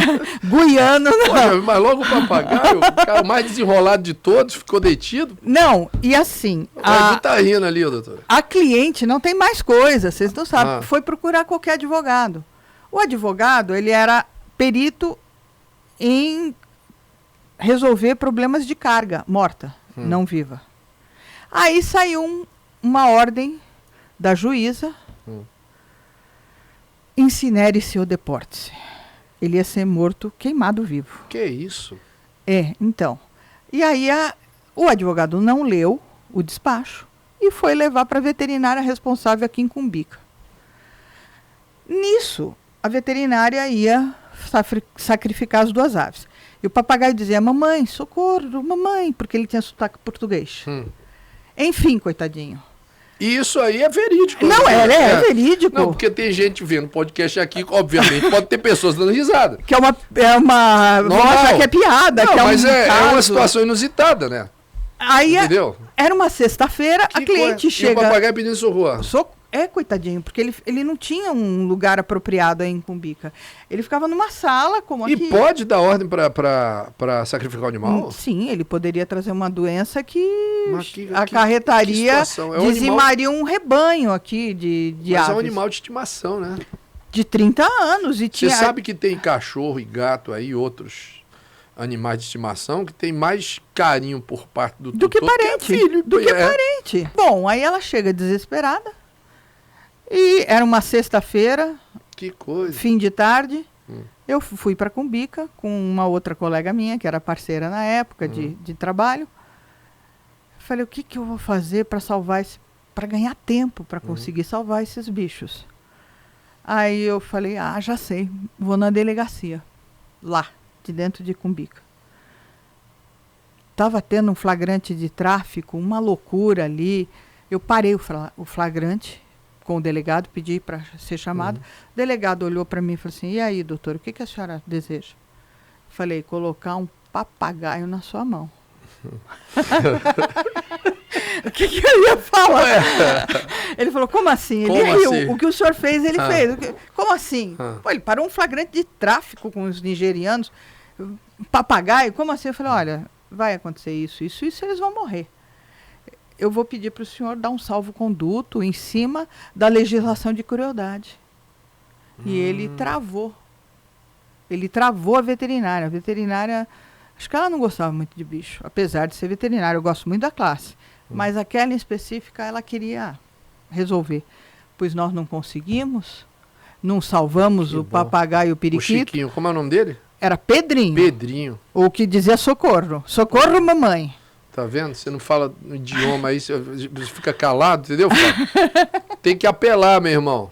Guiano não. Olha, mas logo o papagaio, o cara mais desenrolado de todos, ficou detido. Não, e assim... Mas tá rindo ali, doutora. A cliente não tem mais coisa, vocês não sabem. Foi procurar qualquer advogado. O advogado, ele era perito em resolver problemas de carga morta, não viva. Aí saiu uma ordem da juíza, incinere-se ou deporte-se. Ele ia ser morto queimado vivo. Que isso? Então. E aí o advogado não leu o despacho e foi levar para a veterinária responsável aqui em Cumbica. Nisso, a veterinária ia sacrificar as 2 aves. E o papagaio dizia, mamãe, socorro, mamãe, porque ele tinha sotaque português. Enfim, coitadinho. E isso aí é verídico. Não, é verídico. Não, porque tem gente vendo podcast aqui, obviamente, pode ter pessoas dando risada. Que é uma nossa, que é piada. Não, que mas é caso. uma situação inusitada, né? Aí entendeu? Era uma sexta-feira, a cliente chega... E o papagaio pedindo socorro. Coitadinho, porque ele não tinha um lugar apropriado aí em Cumbica. Ele ficava numa sala, como aqui. E pode dar ordem para sacrificar o animal? Sim, ele poderia trazer uma doença que acarretaria, dizimaria um rebanho aqui de mas aves. É um animal de estimação, né? De 30 anos. Você sabe que tem cachorro e gato aí, outros animais de estimação, que tem mais carinho por parte do tutor que parente. Que é filho, do que parente. Bom, aí ela chega desesperada. E era uma sexta-feira, que coisa. Fim de tarde, eu fui para Cumbica com uma outra colega minha, que era parceira na época de trabalho. Falei, o que eu vou fazer para salvar para ganhar tempo, para conseguir salvar esses bichos? Aí eu falei, já sei, vou na delegacia, lá, de dentro de Cumbica. Estava tendo um flagrante de tráfico, uma loucura ali. Eu parei o flagrante com o delegado, pedi para ser chamado. O delegado olhou para mim e falou assim, e aí, doutor, o que a senhora deseja? Falei, colocar um papagaio na sua mão. O que eu ia falar? Ele falou, como assim? Ele riu. O que o senhor fez, ele fez. Como assim? Pô, ele parou um flagrante de tráfico com os nigerianos. Papagaio? Como assim? Eu falei, olha, vai acontecer isso, eles vão morrer. Eu vou pedir para o senhor dar um salvo-conduto em cima da legislação de crueldade. E ele travou. Ele travou a veterinária. A veterinária, acho que ela não gostava muito de bicho, apesar de ser veterinária. Eu gosto muito da classe. Mas aquela em específica, ela queria resolver. Pois nós não conseguimos, não salvamos o papagaio e o periquito. O Chiquinho, como é o nome dele? Era Pedrinho. Pedrinho. O que dizia socorro. Socorro, mamãe. Tá vendo? Você não fala no idioma aí, você fica calado, entendeu, Fábio? Tem que apelar, meu irmão.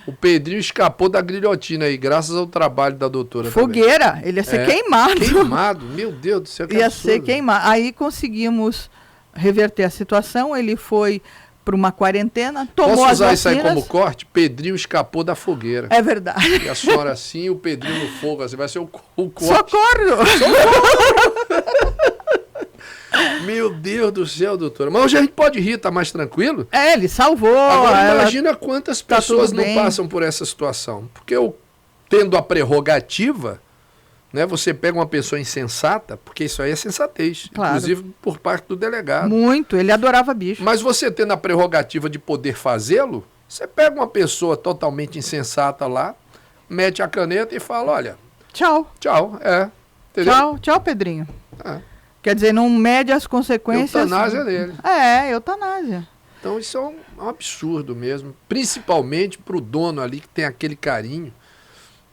O Pedrinho escapou da grilhotina aí, graças ao trabalho da doutora. Fogueira, também. Ele ia ser queimado. Queimado? Meu Deus do céu, que ia absurdo. ser queimado. Aí conseguimos reverter a situação, ele foi para uma quarentena, tomou Posso usar as vacinas. isso aí como corte? Pedrinho escapou da fogueira. É verdade. E a senhora assim, o Pedrinho no fogo, assim, vai ser o corte. Socorro! Meu Deus do céu, doutora. Mas hoje a gente pode rir, tá mais tranquilo? Ele salvou. Agora imagina quantas pessoas não passam por essa situação. Porque eu, tendo a prerrogativa, né, você pega uma pessoa insensata, porque isso aí é sensatez, claro. Inclusive por parte do delegado. Muito, ele adorava bicho. Mas você tendo a prerrogativa de poder fazê-lo, você pega uma pessoa totalmente insensata lá, mete a caneta e fala, olha... Tchau. Tchau, entendeu? Tchau, Pedrinho. Quer dizer, não mede as consequências... Eutanásia dele. Eutanásia. Então isso é um absurdo mesmo, principalmente para o dono ali que tem aquele carinho,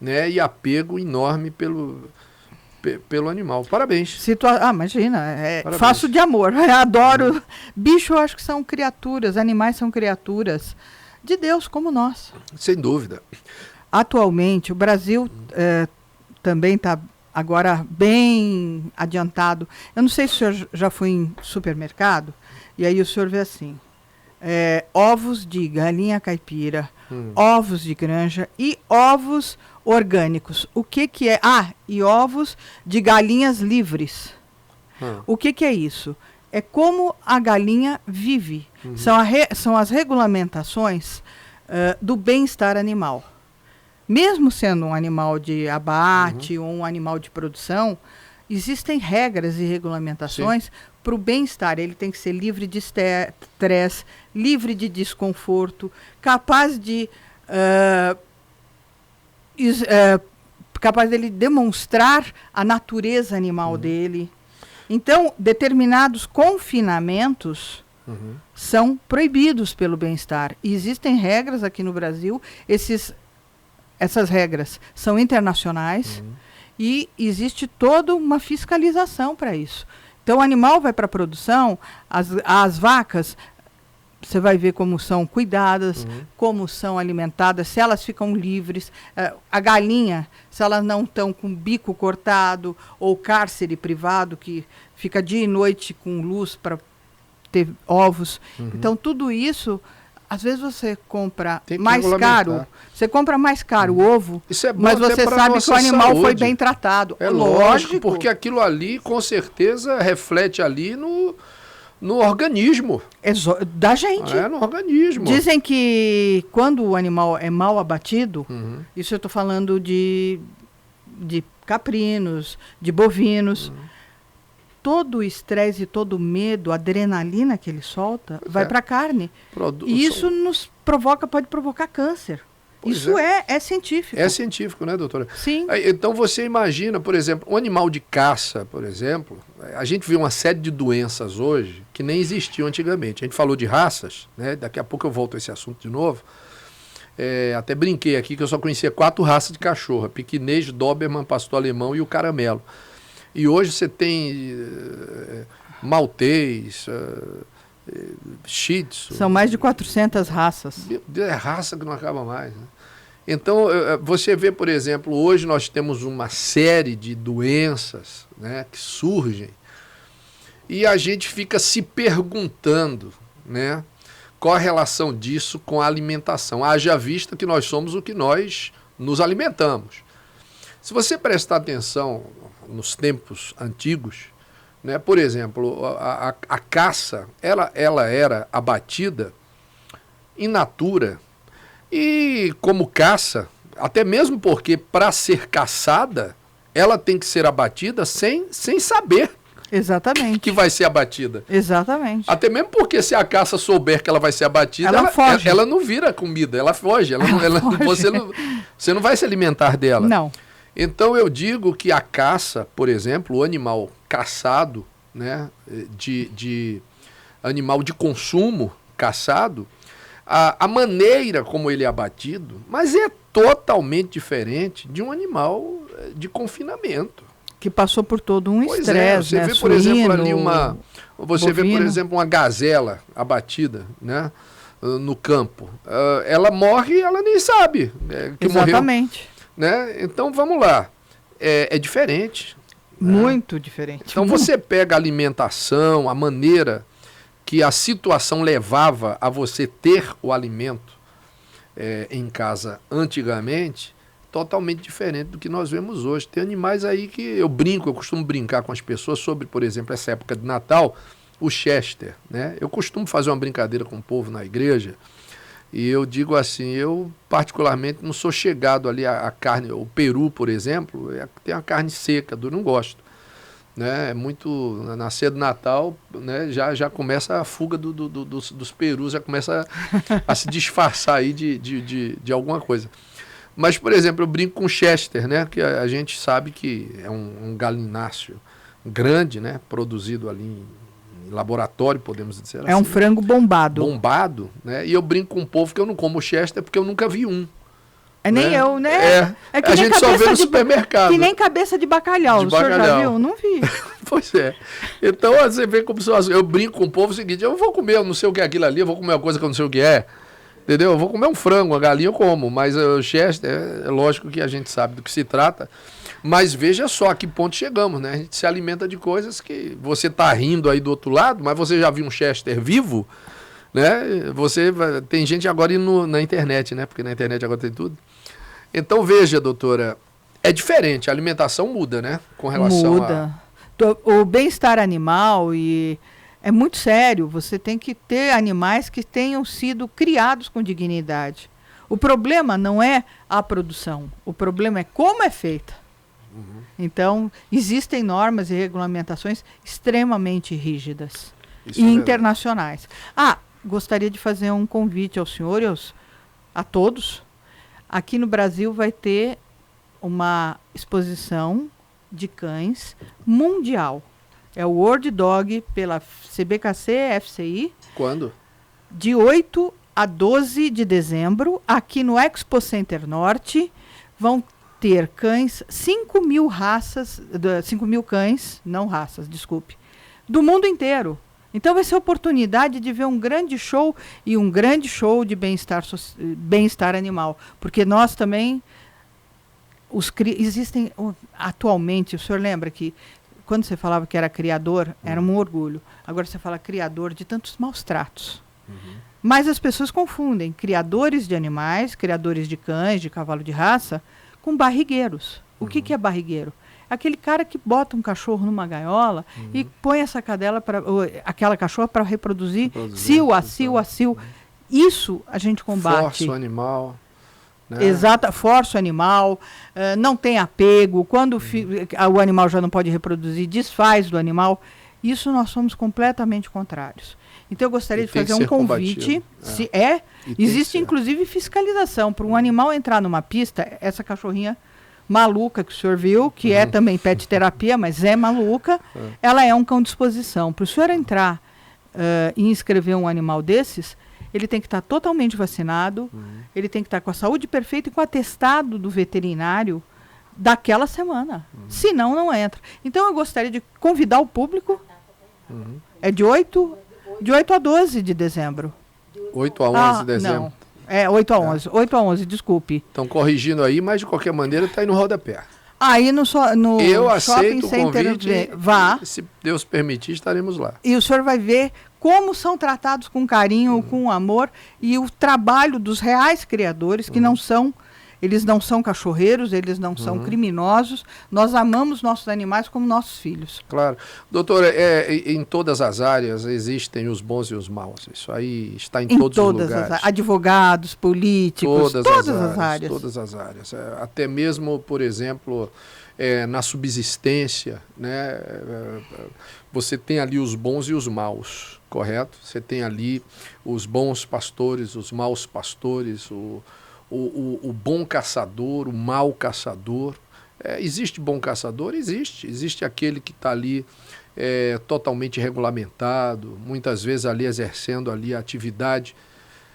né, e apego enorme pelo animal. Parabéns. Imagina, faço de amor, adoro. Bicho, eu acho que são criaturas, animais são criaturas de Deus como nós. Sem dúvida. Atualmente, o Brasil também está agora bem adiantado. Eu não sei se o senhor já foi em supermercado, e aí o senhor vê assim, ovos de galinha caipira, ovos de granja e ovos orgânicos. O que é? E ovos de galinhas livres. O que é isso? É como a galinha vive. São as regulamentações do bem-estar animal. Mesmo sendo um animal de abate ou um animal de produção, existem regras e regulamentações para o bem-estar. Ele tem que ser livre de estresse, livre de desconforto, capaz de capaz dele demonstrar a natureza animal dele. Então, determinados confinamentos são proibidos pelo bem-estar. E existem regras aqui no Brasil, essas regras são internacionais e existe toda uma fiscalização para isso. Então, o animal vai para a produção, as vacas, você vai ver como são cuidadas, como são alimentadas, se elas ficam livres. A galinha, se elas não estão com o bico cortado ou cárcere privado, que fica dia e noite com luz para ter ovos. Então, tudo isso, às vezes você compra mais caro. Você compra mais caro o ovo, isso é bom, mas você sabe que o animal foi bem tratado. É lógico, porque aquilo ali, com certeza, reflete ali no organismo. Da gente. No organismo. Dizem que quando o animal é mal abatido, isso eu estou falando de caprinos, de bovinos, todo o estresse e todo o medo, a adrenalina que ele solta, vai para a carne. E isso pode provocar câncer. Isso é científico. É científico, né, doutora? Sim. Então você imagina, por exemplo, um animal de caça, por exemplo, a gente vê uma série de doenças hoje que nem existiam antigamente. A gente falou de raças, né? Daqui a pouco eu volto a esse assunto de novo. Até brinquei aqui que eu só conhecia 4 raças de cachorro: Pequinês, Doberman, Pastor Alemão e o Caramelo. E hoje você tem Maltês, Shih Tzu. São mais de 400 raças. É raça que não acaba mais, né? Então, você vê, por exemplo, hoje nós temos uma série de doenças, né, que surgem e a gente fica se perguntando, né, qual a relação disso com a alimentação. Haja vista que nós somos o que nós nos alimentamos. Se você prestar atenção nos tempos antigos, né, por exemplo, a caça, ela era abatida in natura. E como caça, até mesmo porque para ser caçada, ela tem que ser abatida sem saber que vai ser abatida. Exatamente. Até mesmo porque se a caça souber que ela vai ser abatida, ela não vira comida, ela foge. Você não vai se alimentar dela. Não. Então eu digo que a caça, por exemplo, o animal caçado, né, de animal de consumo caçado, a maneira como ele é abatido, mas é totalmente diferente de um animal de confinamento. Que passou por todo um estresse, você né? vê, por exemplo, ali vê, por exemplo, uma gazela abatida, né, no campo. Ela morre e ela nem sabe que Exatamente. Morreu. Né? Então, vamos lá. É diferente. Muito diferente. Então, você pega a alimentação, a maneira que a situação levava a você ter o alimento em casa antigamente, totalmente diferente do que nós vemos hoje. Tem animais aí que eu costumo brincar com as pessoas sobre, por exemplo, essa época de Natal, o Chester, né? Eu costumo fazer uma brincadeira com o povo na igreja e eu digo assim, eu particularmente não sou chegado ali a carne, o peru, por exemplo, tem a carne seca, eu não gosto. Né, na ceia do Natal, né, já começa a fuga dos perus, já começa a se disfarçar aí de alguma coisa. Mas, por exemplo, eu brinco com o Chester, né, que a gente sabe que é um galináceo grande, né, produzido ali em laboratório, podemos dizer assim. É um frango bombado. Bombado, né, e eu brinco com o povo que eu não como Chester porque eu nunca vi um. Nem né? eu, né? Que a gente só vê no supermercado. Que nem cabeça de bacalhau. O senhor já viu? Não vi. Pois é. Então, você vê como eu brinco com o povo o seguinte, eu vou comer, eu não sei o que é aquilo ali, eu vou comer uma coisa que eu não sei o que é. Entendeu? Eu vou comer um frango, uma galinha eu como, mas o Chester, é lógico que a gente sabe do que se trata. Mas veja só a que ponto chegamos, né? A gente se alimenta de coisas que você tá rindo aí do outro lado, mas você já viu um Chester vivo, né? Tem gente agora indo na internet, né? Porque na internet agora tem tudo. Então, veja, doutora, é diferente, a alimentação muda, né? Com relação O bem-estar animal é muito sério, você tem que ter animais que tenham sido criados com dignidade. O problema não é a produção, o problema é como é feita. Então, existem normas e regulamentações extremamente rígidas e internacionais. Gostaria de fazer um convite ao senhor e a todos. Aqui no Brasil vai ter uma exposição de cães mundial. É o World Dog pela CBKC, FCI. Quando? De 8 a 12 de dezembro, aqui no Expo Center Norte, vão ter cães, 5.000 raças, 5.000 cães, não raças, desculpe, do mundo inteiro. Então vai ser a oportunidade de ver um grande show e um grande show de bem-estar animal. Porque nós também, existem atualmente, o senhor lembra que quando você falava que era criador, era um orgulho. Agora você fala criador de tantos maus tratos. Mas as pessoas confundem criadores de animais, criadores de cães, de cavalo de raça, com barrigueiros. O que é barrigueiro? Aquele cara que bota um cachorro numa gaiola e põe essa cadela aquela cachorra para reproduzir cio a cio a cio. Isso a gente combate. Força o animal. Né? Exato, força o animal, não tem apego. Quando o animal já não pode reproduzir, desfaz do animal. Isso nós somos completamente contrários. Então eu gostaria de fazer um convite. Existe inclusive fiscalização. Para um animal entrar numa pista, essa cachorrinha maluca que o senhor viu, que é também pet terapia, mas é maluca, ela é um cão de exposição. Para o senhor entrar e inscrever um animal desses, ele tem que estar totalmente vacinado, ele tem que estar com a saúde perfeita e com o atestado do veterinário daquela semana. Senão, não entra. Então eu gostaria de convidar o público. É de 8 a 12 de dezembro. 8 a 11 de dezembro. Não. É, 8 a 11. 8 a 11, desculpe. Estão corrigindo aí, mas de qualquer maneira está aí no rodapé. Aí no Eu Shopping aceito o Center, convite. vá. Se Deus permitir, estaremos lá. E o senhor vai ver como são tratados com carinho, com amor, e o trabalho dos reais criadores, que eles não são cachorreiros, eles não são criminosos. Nós amamos nossos animais como nossos filhos. Claro. Doutora, em todas as áreas existem os bons e os maus. Isso aí está em todos os lugares. Advogados, políticos, todas as áreas. Todas as áreas. Até mesmo, por exemplo, na subsistência, né? Você tem ali os bons e os maus, correto? Você tem ali os bons pastores, os maus pastores, o bom caçador, o mau caçador. Existe bom caçador? Existe. Existe aquele que está ali totalmente regulamentado, muitas vezes ali exercendo ali a atividade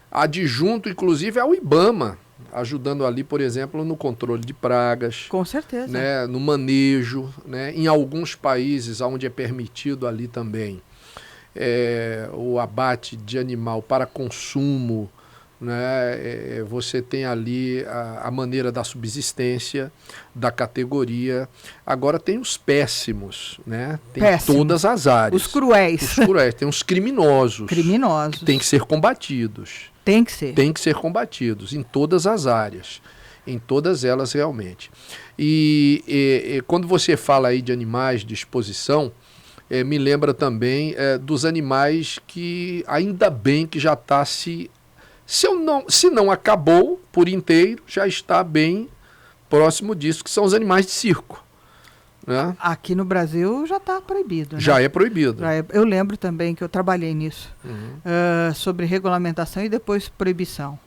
adjunto, inclusive, ao IBAMA, ajudando ali, por exemplo, no controle de pragas. Com certeza. Né, no manejo, né, em alguns países onde é permitido ali também o abate de animal para consumo, né, você tem ali a maneira da subsistência, da categoria. Agora tem os péssimos, né? Tem todas as áreas. Os cruéis. Os cruéis. Tem os criminosos. Criminosos. Que tem que ser combatidos. Tem que ser. Tem que ser combatidos em todas as áreas. Em todas elas realmente. E quando você fala aí de animais de exposição, me lembra também dos animais que ainda bem que já está se não acabou por inteiro, já está bem próximo disso, que são os animais de circo. Né? Aqui no Brasil já está proibido. Né? Já é proibido. Eu lembro também que eu trabalhei nisso, sobre regulamentação e depois proibição.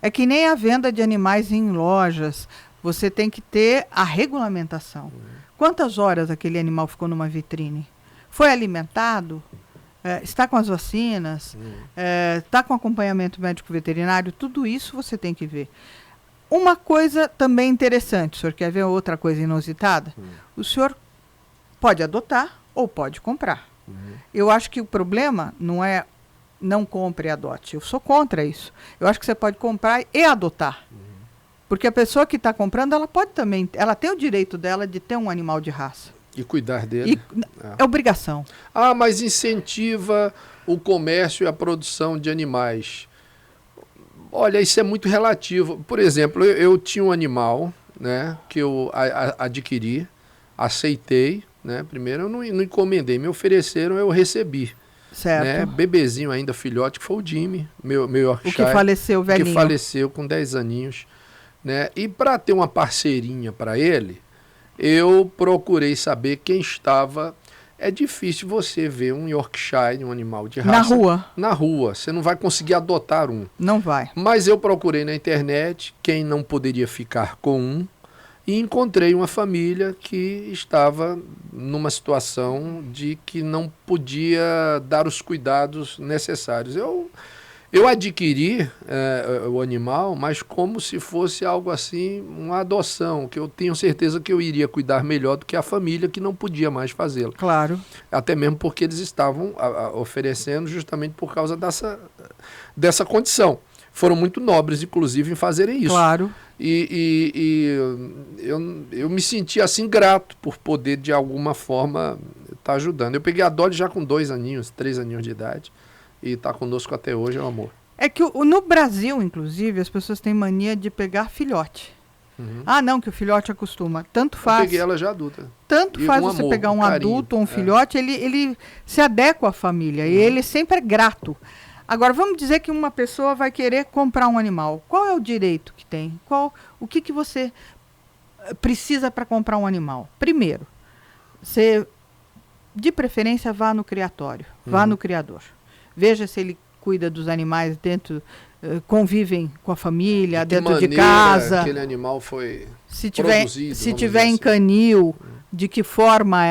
É que nem a venda de animais em lojas, você tem que ter a regulamentação. Quantas horas aquele animal ficou numa vitrine? Foi alimentado? Está com as vacinas, está com acompanhamento médico veterinário, tudo isso você tem que ver. Uma coisa também interessante, o senhor quer ver outra coisa inusitada? O senhor pode adotar ou pode comprar. Eu acho que o problema não é não compre e adote. Eu sou contra isso. Eu acho que você pode comprar e adotar. Porque a pessoa que está comprando, ela pode também, ela tem o direito dela de ter um animal de raça. E cuidar dele. É obrigação. Mas incentiva o comércio e a produção de animais. Olha, isso é muito relativo. Por exemplo, eu tinha um animal, né, que eu adquiri, aceitei, né, primeiro eu não encomendei, me ofereceram, eu recebi. Certo. Né, bebezinho ainda, filhote, que foi o Jimmy, meu Yorkshire. O que faleceu, velhinho. Que faleceu com 10 aninhos. Né, e para ter uma parceirinha para ele, eu procurei saber quem estava. É difícil você ver um Yorkshire, um animal de raça. Na rua. Na rua. Você não vai conseguir adotar um. Não vai. Mas eu procurei na internet quem não poderia ficar com um. E encontrei uma família que estava numa situação de que não podia dar os cuidados necessários. Eu adquiri o animal, mas como se fosse algo assim, uma adoção, que eu tenho certeza que eu iria cuidar melhor do que a família que não podia mais fazê-lo. Claro. Até mesmo porque eles estavam oferecendo justamente por causa dessa condição. Foram muito nobres, inclusive, em fazerem isso. Claro. E eu me senti assim grato por poder, de alguma forma, estar ajudando. Eu peguei a Dolly já com 2 aninhos, 3 aninhos de idade, e está conosco até hoje, é um amor. É que no Brasil, inclusive, as pessoas têm mania de pegar filhote. Uhum. Ah, não, que o filhote acostuma. Tanto faz. Eu peguei ela já adulta. Tanto E faz um você amor, pegar um carinho, adulto ou um filhote, ele se adequa à família e ele sempre é grato. Agora, vamos dizer que uma pessoa vai querer comprar um animal. Qual é o direito que tem? O que você precisa para comprar um animal? Primeiro, você, de preferência, vá no criatório, vá no criador. Veja se ele cuida dos animais dentro, convivem com a família, dentro de casa. Aquele animal foi produzido. Se tiver em canil, de que forma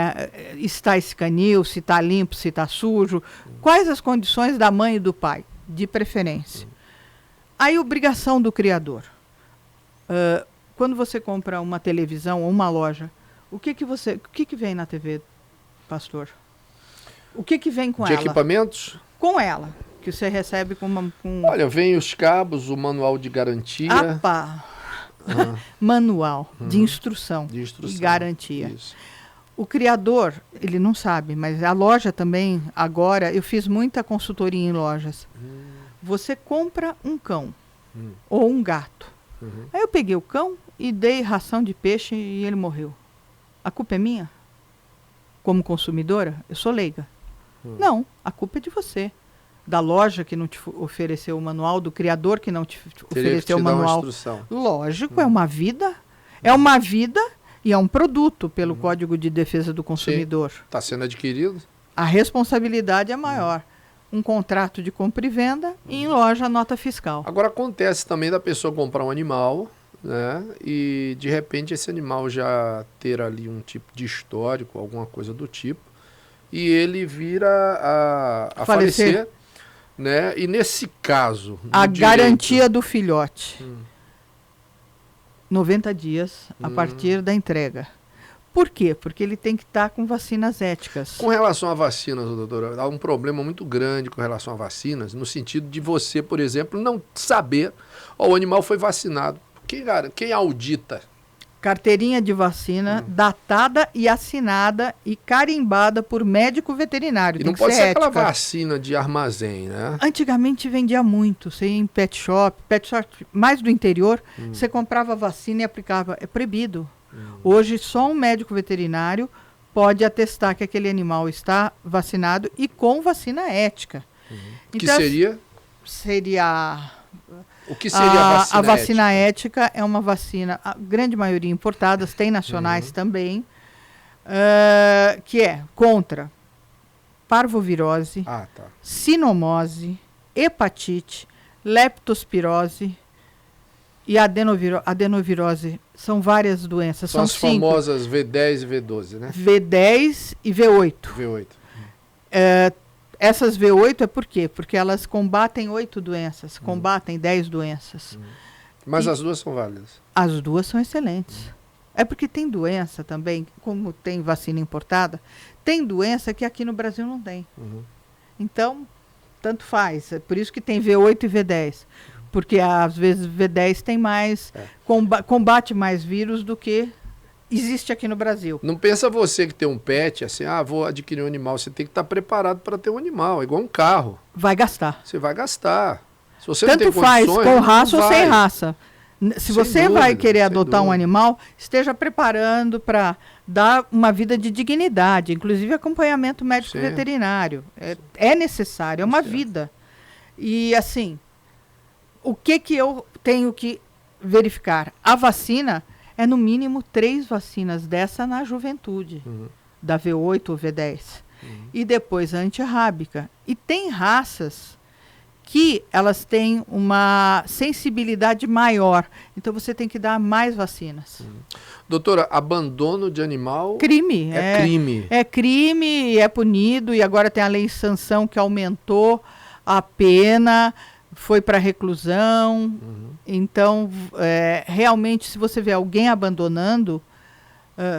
está esse canil, se está limpo, se está sujo. Quais as condições da mãe e do pai, de preferência. Aí, obrigação do criador. Quando você compra uma televisão ou uma loja, o que vem na TV, pastor? O que vem com ela? De equipamentos? Com ela, que você recebe com... Olha, vem os cabos, o manual de garantia. Manual de instrução e garantia. Isso. O criador, ele não sabe, mas a loja também, agora, eu fiz muita consultoria em lojas. Você compra um cão ou um gato. Aí eu peguei o cão e dei ração de peixe e ele morreu. A culpa é minha? Como consumidora? Eu sou leiga. Não, a culpa é de você. Da loja que não te ofereceu o manual, do criador que não te ofereceu o manual. Lógico, é uma vida. É uma vida e é um produto pelo Código de Defesa do Consumidor. Está sendo adquirido? A responsabilidade é maior. Um contrato de compra e venda e em loja a nota fiscal. Agora acontece também da pessoa comprar um animal, né, e de repente esse animal já ter ali um tipo de histórico, alguma coisa do tipo, e ele vira a falecer. Né? E nesse caso... A garantia do filhote. 90 dias a partir da entrega. Por quê? Porque ele tem que estar com vacinas éticas. Com relação a vacinas, doutora, há um problema muito grande com relação a vacinas, no sentido de você, por exemplo, não saber o animal foi vacinado. Quem audita? Carteirinha de vacina datada e assinada e carimbada por médico veterinário. E não pode ser aquela vacina de armazém, né? Antigamente vendia muito. Você ia em pet shop mais do interior, você comprava vacina e aplicava. É proibido. Hoje só um médico veterinário pode atestar que aquele animal está vacinado e com vacina ética. Então, que seria? O que seria a vacina ética? A vacina ética é uma vacina, a grande maioria importadas, tem nacionais também, que é contra parvovirose, sinomose, hepatite, leptospirose e adenovirose. São várias doenças. São as 5. Famosas V10 e V12, né? V10 e V8. Essas V8 é por quê? Porque elas combatem 8 doenças, combatem 10 doenças. Mas as duas são válidas? As duas são excelentes. É porque tem doença também, como tem vacina importada, tem doença que aqui no Brasil não tem. Então, tanto faz. É por isso que tem V8 e V10. Porque às vezes V10 tem mais, combate mais vírus do que existe aqui no Brasil. Não pensa você que tem um pet, assim, vou adquirir um animal. Você tem que estar preparado para ter um animal, é igual um carro. Vai gastar. Você vai gastar. Se você tanto não tem faz, condições, com raça ou sem raça. Se você vai querer adotar um animal, esteja preparando para dar uma vida de dignidade, inclusive acompanhamento médico veterinário. É necessário, é uma vida. E assim, o que eu tenho que verificar? A vacina é no mínimo 3 vacinas dessa na juventude, da V8 ou V10. E depois a antirrábica. E tem raças Aqui elas têm uma sensibilidade maior, então você tem que dar mais vacinas. Doutora, abandono de animal Crime. é crime. É crime, é punido, e agora tem a lei de sanção que aumentou a pena, foi para reclusão. Então, realmente, se você vê alguém abandonando,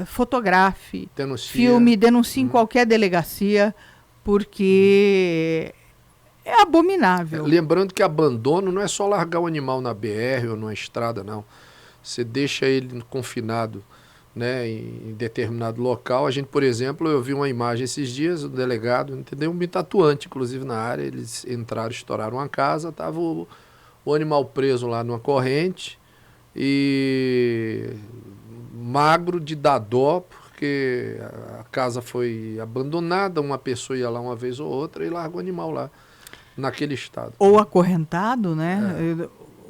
fotografe, filme, denuncie em qualquer delegacia, porque é abominável. Lembrando que abandono não é só largar o animal na BR ou numa estrada, não. Você deixa ele confinado, né, em determinado local. A gente, por exemplo, eu vi uma imagem esses dias, o delegado, entendeu? Um tatuante, inclusive, na área. Eles entraram, estouraram uma casa, estava o animal preso lá numa corrente e magro de dar dó, porque a casa foi abandonada, uma pessoa ia lá uma vez ou outra e larga o animal lá, naquele estado. Ou acorrentado, né?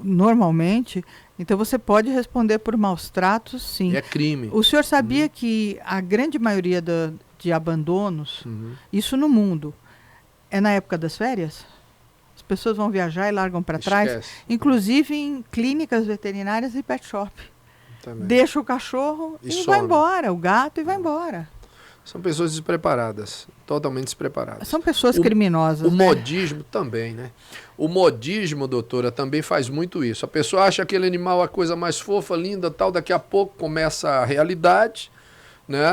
Normalmente. Então você pode responder por maus tratos, sim. É crime. O senhor sabia que a grande maioria de abandonos, isso no mundo, é na época das férias? As pessoas vão viajar e largam para trás, inclusive em clínicas veterinárias e pet shop. Também. Deixa o cachorro e vai embora, o gato e vai embora. São pessoas despreparadas, totalmente despreparadas. São pessoas criminosas. O modismo também, né? O modismo, doutora, também faz muito isso. A pessoa acha aquele animal a coisa mais fofa, linda, tal, daqui a pouco começa a realidade, né?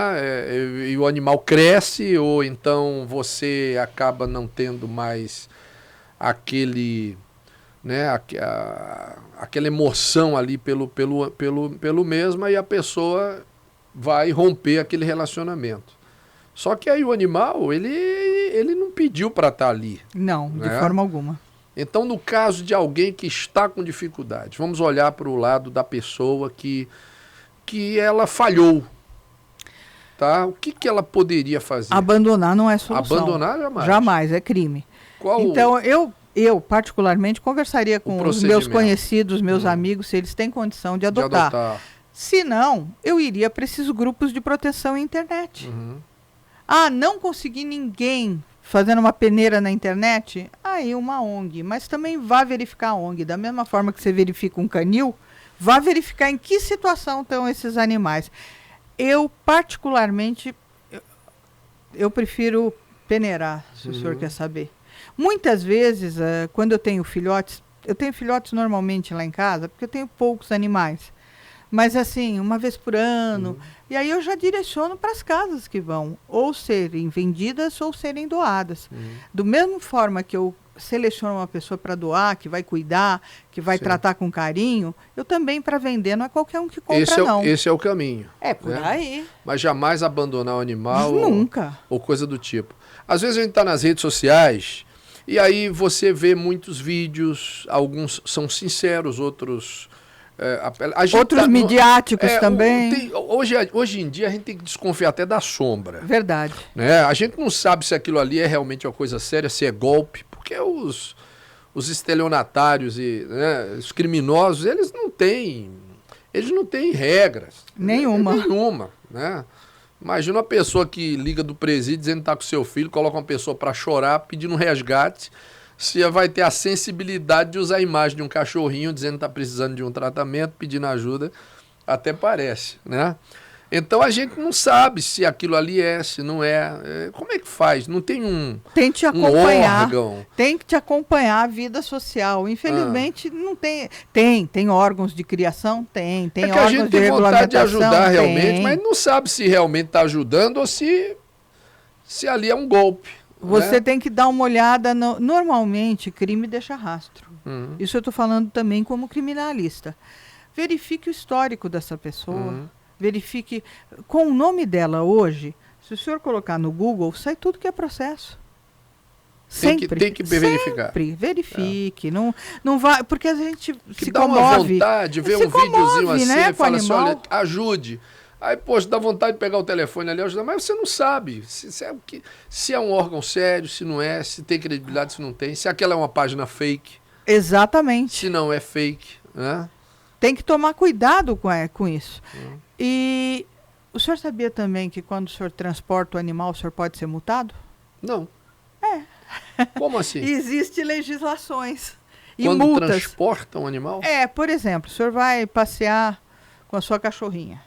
E o animal cresce, ou então você acaba não tendo mais aquele, né, aquela emoção ali pelo mesmo, e a pessoa vai romper aquele relacionamento. Só que aí o animal, ele não pediu para estar ali. Não, né? De forma alguma. Então, no caso de alguém que está com dificuldade, vamos olhar para o lado da pessoa que ela falhou. Tá? O que ela poderia fazer? Abandonar não é solução. Abandonar jamais. Jamais, é crime. Então, eu particularmente conversaria com os meus conhecidos, meus amigos, se eles têm condição de adotar. Se não, eu iria para esses grupos de proteção na internet. Não consegui ninguém fazendo uma peneira na internet? Aí uma ONG. Mas também vá verificar a ONG. Da mesma forma que você verifica um canil, vá verificar em que situação estão esses animais. Eu, particularmente, eu prefiro peneirar, se o senhor quer saber. Muitas vezes, quando eu tenho filhotes normalmente lá em casa, porque eu tenho poucos animais. Mas assim, uma vez por ano. E aí eu já direciono para as casas que vão ou serem vendidas ou serem doadas. Do mesmo forma que eu seleciono uma pessoa para doar, que vai cuidar, que vai tratar com carinho, eu também para vender, não é qualquer um que compra, não. Esse é o caminho. É por aí. Mas jamais abandonar o animal. Nunca. Ou coisa do tipo. Às vezes a gente está nas redes sociais e aí você vê muitos vídeos, alguns são sinceros, outros... outros midiáticos também. Hoje em dia a gente tem que desconfiar até da sombra. Verdade. Né? A gente não sabe se aquilo ali é realmente uma coisa séria, se é golpe, porque os estelionatários e os criminosos, eles não têm regras. Nenhuma. Nenhuma. Né? Imagina uma pessoa que liga do presídio dizendo que está com seu filho, coloca uma pessoa para chorar, pedindo um resgate. Você vai ter a sensibilidade de usar a imagem de um cachorrinho dizendo que está precisando de um tratamento, pedindo ajuda, até parece, né? Então a gente não sabe se aquilo ali se não é. Como é que faz? Não tem tem que te acompanhar, órgão. Tem que te acompanhar a vida social. Infelizmente não tem. Tem órgãos de criação? Tem órgãos de regulamentação? A gente tem vontade de ajudar realmente, mas não sabe se realmente está ajudando ou se ali é um golpe. Você tem que dar uma olhada. Normalmente, crime deixa rastro. Isso eu estou falando também como criminalista. Verifique o histórico dessa pessoa. Verifique. Com o nome dela hoje, se o senhor colocar no Google, sai tudo que é processo. Sempre. Tem que verificar. Sempre. Verifique. Não vai, porque a gente se dá comove. Uma vontade, ver um videozinho assim, né, e fala assim, olha, ajude. Aí, poxa, dá vontade de pegar o telefone ali e ajudar, mas você não sabe se é um órgão sério, se não é, se tem credibilidade, se não tem, se aquela é uma página fake. Exatamente. Se não é fake, né? Tem que tomar cuidado com isso. E o senhor sabia também que quando o senhor transporta o animal, o senhor pode ser multado? Não. Como assim? Existem legislações e Quando multas. transporta um animal? Por exemplo, o senhor vai passear com a sua cachorrinha.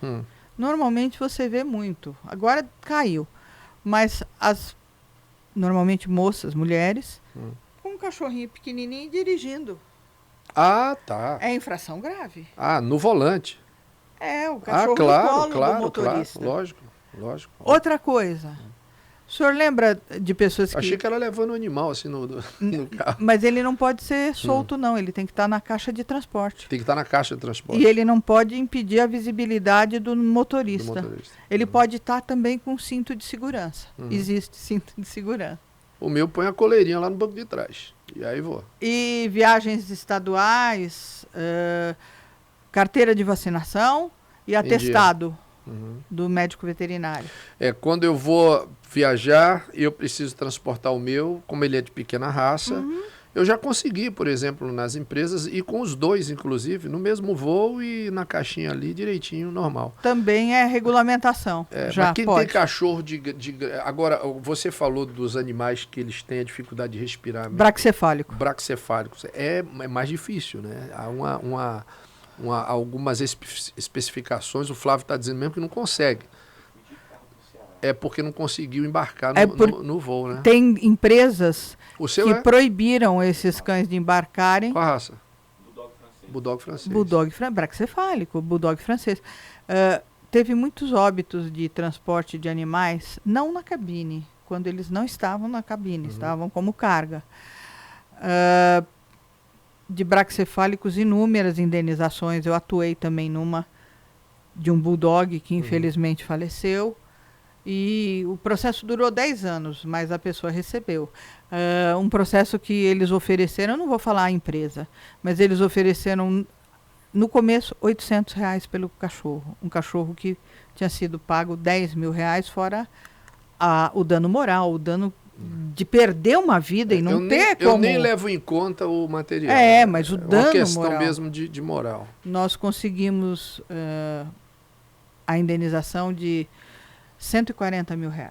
Normalmente você vê muito. Agora caiu. Mas normalmente moças, mulheres, com um cachorrinho pequenininho dirigindo. Ah, tá. É infração grave. Ah, no volante. O cachorro no colo do motorista. Lógico. Outra coisa. O senhor lembra de pessoas que... Achei que era levando o animal assim no carro. Mas ele não pode ser solto, não. Ele tem que estar na caixa de transporte. Tem que estar na caixa de transporte. E ele não pode impedir a visibilidade do motorista. Ele pode estar também com cinto de segurança. Existe cinto de segurança. O meu põe a coleirinha lá no banco de trás. E aí vou. E viagens estaduais, carteira de vacinação e atestado do médico veterinário. Quando eu vou viajar, eu preciso transportar o meu, como ele é de pequena raça. Eu já consegui, por exemplo, nas empresas, e com os dois, inclusive, no mesmo voo e na caixinha ali, direitinho, normal. Também é regulamentação. Já mas quem pode. tem cachorro Agora, você falou dos animais que eles têm a dificuldade de respirar. Braquicefálico. Braquicefálicos. É mais difícil, né? Há algumas especificações, o Flávio está dizendo mesmo que não consegue. É porque não conseguiu embarcar no voo, né? Tem empresas que é? proibiram esses cães de embarcarem. Qual a raça? Bulldog francês. Braquicefálico, Bulldog francês. Teve muitos óbitos de transporte de animais, não na cabine, quando eles não estavam na cabine, estavam como carga. De braquicefálicos, inúmeras indenizações. Eu atuei também numa de um Bulldog que infelizmente faleceu. E o processo durou 10 anos, mas a pessoa recebeu. Um processo que eles ofereceram, eu não vou falar a empresa, mas eles ofereceram, no começo, R$800 pelo cachorro. Um cachorro que tinha sido pago R$10.000, fora o dano moral, o dano de perder uma vida e não ter como... Eu nem levo em conta o material. Mas o dano moral. É uma questão mesmo de moral. Nós conseguimos a indenização de R$140.000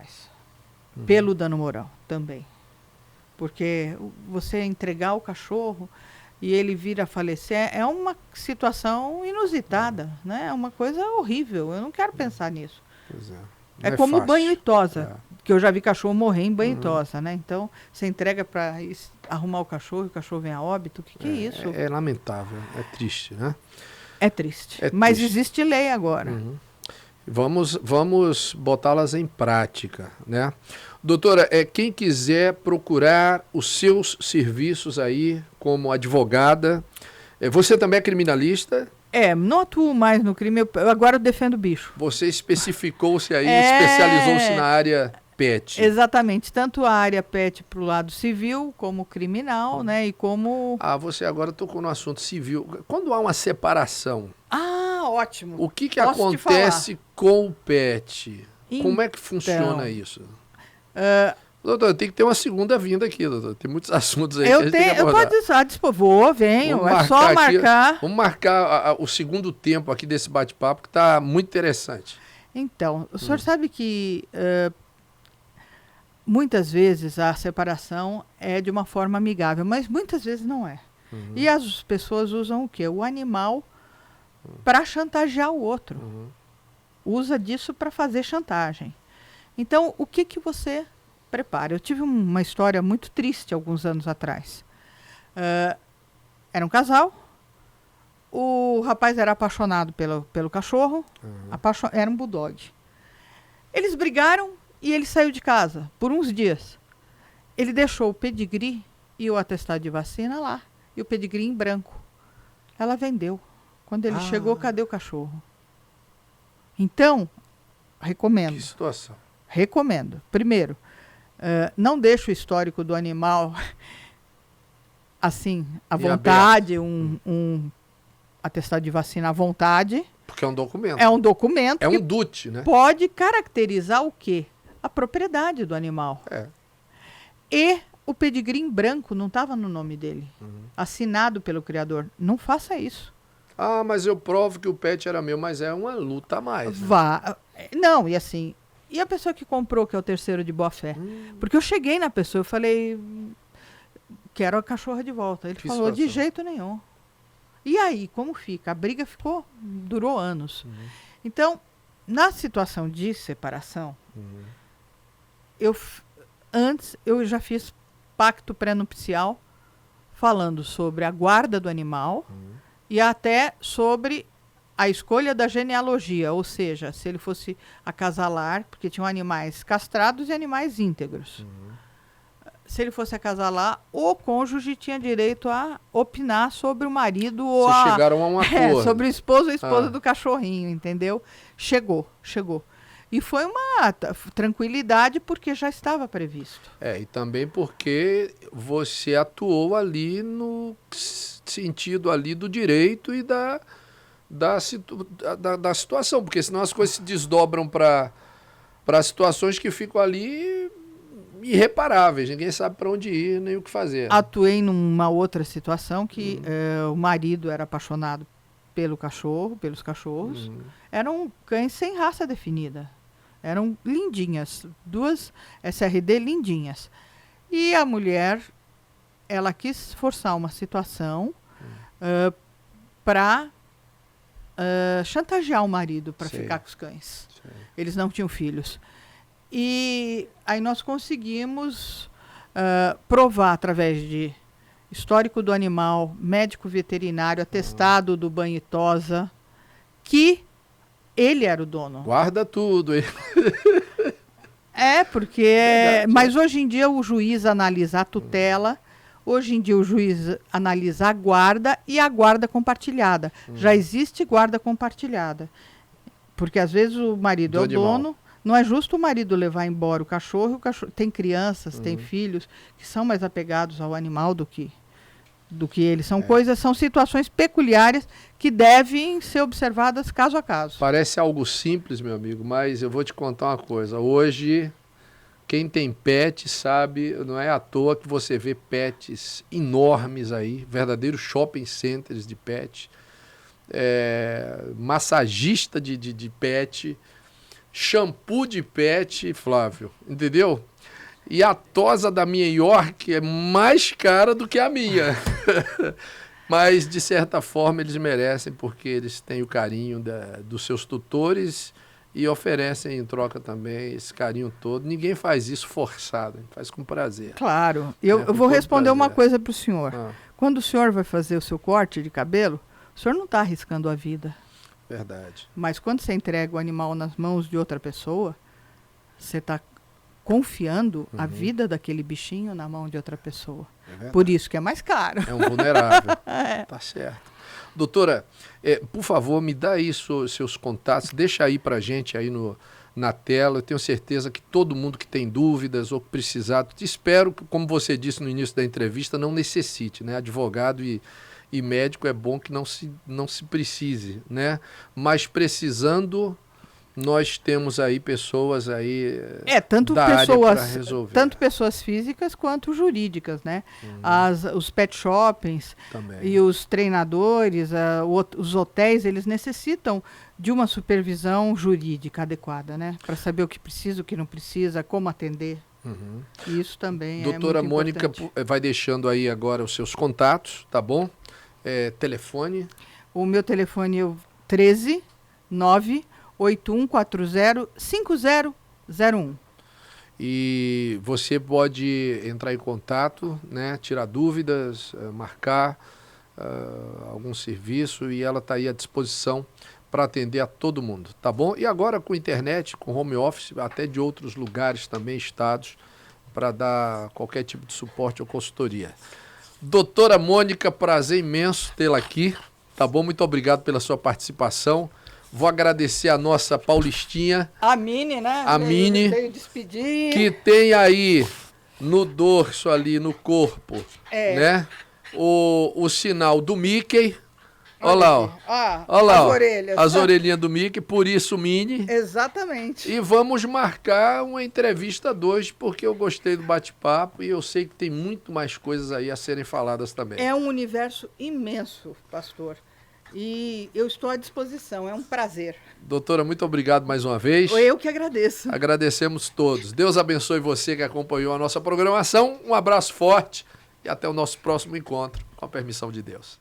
pelo dano moral também. Porque você entregar o cachorro e ele vir a falecer é uma situação inusitada, né? É uma coisa horrível. Eu não quero pensar nisso. Pois é como fácil. Banho e tosa, que eu já vi cachorro morrer em banho e tosa, né? Então, você entrega para arrumar o cachorro vem a óbito. O que é isso? É lamentável, é triste, né? É triste. Mas existe lei agora. Vamos botá-las em prática, né? Doutora, quem quiser procurar os seus serviços aí como advogada, você também é criminalista? Não atuo mais no crime, agora eu defendo bicho. Você especificou-se aí, especializou-se na área pet. Exatamente, tanto a área pet para o lado civil como criminal, né? E como... você agora tocou no assunto civil. Quando há uma separação... ótimo. O que acontece com o pet? Como é que funciona isso? Doutor, tem que ter uma segunda vinda aqui, doutor. Tem muitos assuntos aí que a gente tem que abordar. Venho. É só marcar. Vamos marcar o segundo tempo aqui desse bate-papo, que está muito interessante. Então, o senhor sabe que muitas vezes a separação é de uma forma amigável, mas muitas vezes não é. E as pessoas usam o quê? O animal para chantagear o outro. Usa disso para fazer chantagem. Então, o que você prepara? Eu tive uma história muito triste alguns anos atrás. Era um casal. O rapaz era apaixonado pelo cachorro. Era um bulldog. Eles brigaram e ele saiu de casa por uns dias. Ele deixou o pedigree e o atestado de vacina lá. E o pedigree em branco. Ela vendeu. Quando ele chegou, cadê o cachorro? Então, recomendo. Que situação. Recomendo. Primeiro, não deixe o histórico do animal assim, à vontade, um atestado de vacina à vontade. Porque é um documento. É um documento. É um DUT, né? Pode caracterizar o quê? A propriedade do animal. E o pedigree em branco não estava no nome dele. Assinado pelo criador. Não faça isso. Mas eu provo que o pet era meu, mas é uma luta a mais. Né? Não, e assim, E a pessoa que comprou, que é o terceiro de boa-fé? Porque eu cheguei na pessoa, eu falei, quero a cachorra de volta. Ele falou, de jeito nenhum. E aí, como fica? A briga durou anos. Então, na situação de separação, antes eu já fiz pacto pré-nupcial falando sobre a guarda do animal e até sobre a escolha da genealogia, ou seja, se ele fosse acasalar, porque tinham animais castrados e animais íntegros. Se ele fosse acasalar, o cônjuge tinha direito a opinar sobre o marido ou Vocês chegaram a um acordo. sobre o esposo ou a esposa do cachorrinho, entendeu? Chegou. E foi uma tranquilidade porque já estava previsto. E também porque você atuou ali no sentido ali do direito e da situação, porque senão as coisas se desdobram para situações que ficam ali irreparáveis, ninguém sabe para onde ir nem o que fazer. Atuei numa outra situação que o marido era apaixonado pelos cachorros. Eram cães sem raça definida. Eram lindinhas, 2 SRD lindinhas. E a mulher, ela quis forçar uma situação para chantagear o marido para ficar com os cães. Eles não tinham filhos. E aí nós conseguimos provar através de histórico do animal, médico veterinário, atestado do banho e tosa, que ele era o dono. Guarda tudo, hein? Porque... Verdade, mas hoje em dia o juiz analisa a tutela, hoje em dia o juiz analisa a guarda e a guarda compartilhada. Já existe guarda compartilhada. Porque às vezes o marido é o dono. Não é justo o marido levar embora o cachorro tem crianças, tem filhos que são mais apegados ao animal do que eles. São situações peculiares que devem ser observadas caso a caso. Parece algo simples, meu amigo, mas eu vou te contar uma coisa. Hoje, quem tem pet sabe, não é à toa que você vê pets enormes aí, verdadeiros shopping centers de pet, massagista de pet, shampoo de pet, Flávio, entendeu? E a tosa da minha York é mais cara do que a minha. Mas, de certa forma, eles merecem, porque eles têm o carinho dos seus tutores e oferecem em troca também esse carinho todo. Ninguém faz isso forçado, faz com prazer. Claro. Eu vou responder uma coisa para o senhor. Quando o senhor vai fazer o seu corte de cabelo, o senhor não está arriscando a vida. Verdade. Mas quando você entrega o animal nas mãos de outra pessoa, você está confiando a vida daquele bichinho na mão de outra pessoa. Por isso que é mais caro. É um vulnerável. Tá certo. Doutora, por favor, me dá aí seus contatos, deixa aí pra gente aí na tela. Eu tenho certeza que todo mundo que tem dúvidas ou que precisar, espero que, como você disse no início da entrevista, não necessite, né? Advogado e médico é bom que não se precise, né? Mas precisando, nós temos aí pessoas aí da área para resolver. Tanto pessoas físicas quanto jurídicas, né? Os pet shoppings também. E os treinadores, os hotéis, eles necessitam de uma supervisão jurídica adequada, né? Para saber o que precisa, o que não precisa, como atender. Isso também Doutora Mônica importante. Vai deixando aí agora os seus contatos, tá bom? Telefone? O meu telefone é o 13 98140 5001. E você pode entrar em contato, né, tirar dúvidas, marcar algum serviço, e ela está aí à disposição para atender a todo mundo, tá bom? E agora com internet, com home office, até de outros lugares também, estados, para dar qualquer tipo de suporte ou consultoria. Doutora Mônica, prazer imenso tê-la aqui, tá bom? Muito obrigado pela sua participação. Vou agradecer a nossa Paulistinha. A Mini, né? A Mini. Veio despedir. Que tem aí no dorso ali, no corpo, né? O sinal do Mickey. Olha lá, ó. Olha lá, as orelhas. As orelhinhas do Mickey, por isso Mini. Exatamente. E vamos marcar uma entrevista 2, porque eu gostei do bate-papo e eu sei que tem muito mais coisas aí a serem faladas também. É um universo imenso, pastor. E eu estou à disposição, é um prazer. Doutora, muito obrigado mais uma vez. Eu que agradeço. Agradecemos todos. Deus abençoe você que acompanhou a nossa programação. Um abraço forte e até o nosso próximo encontro, com a permissão de Deus.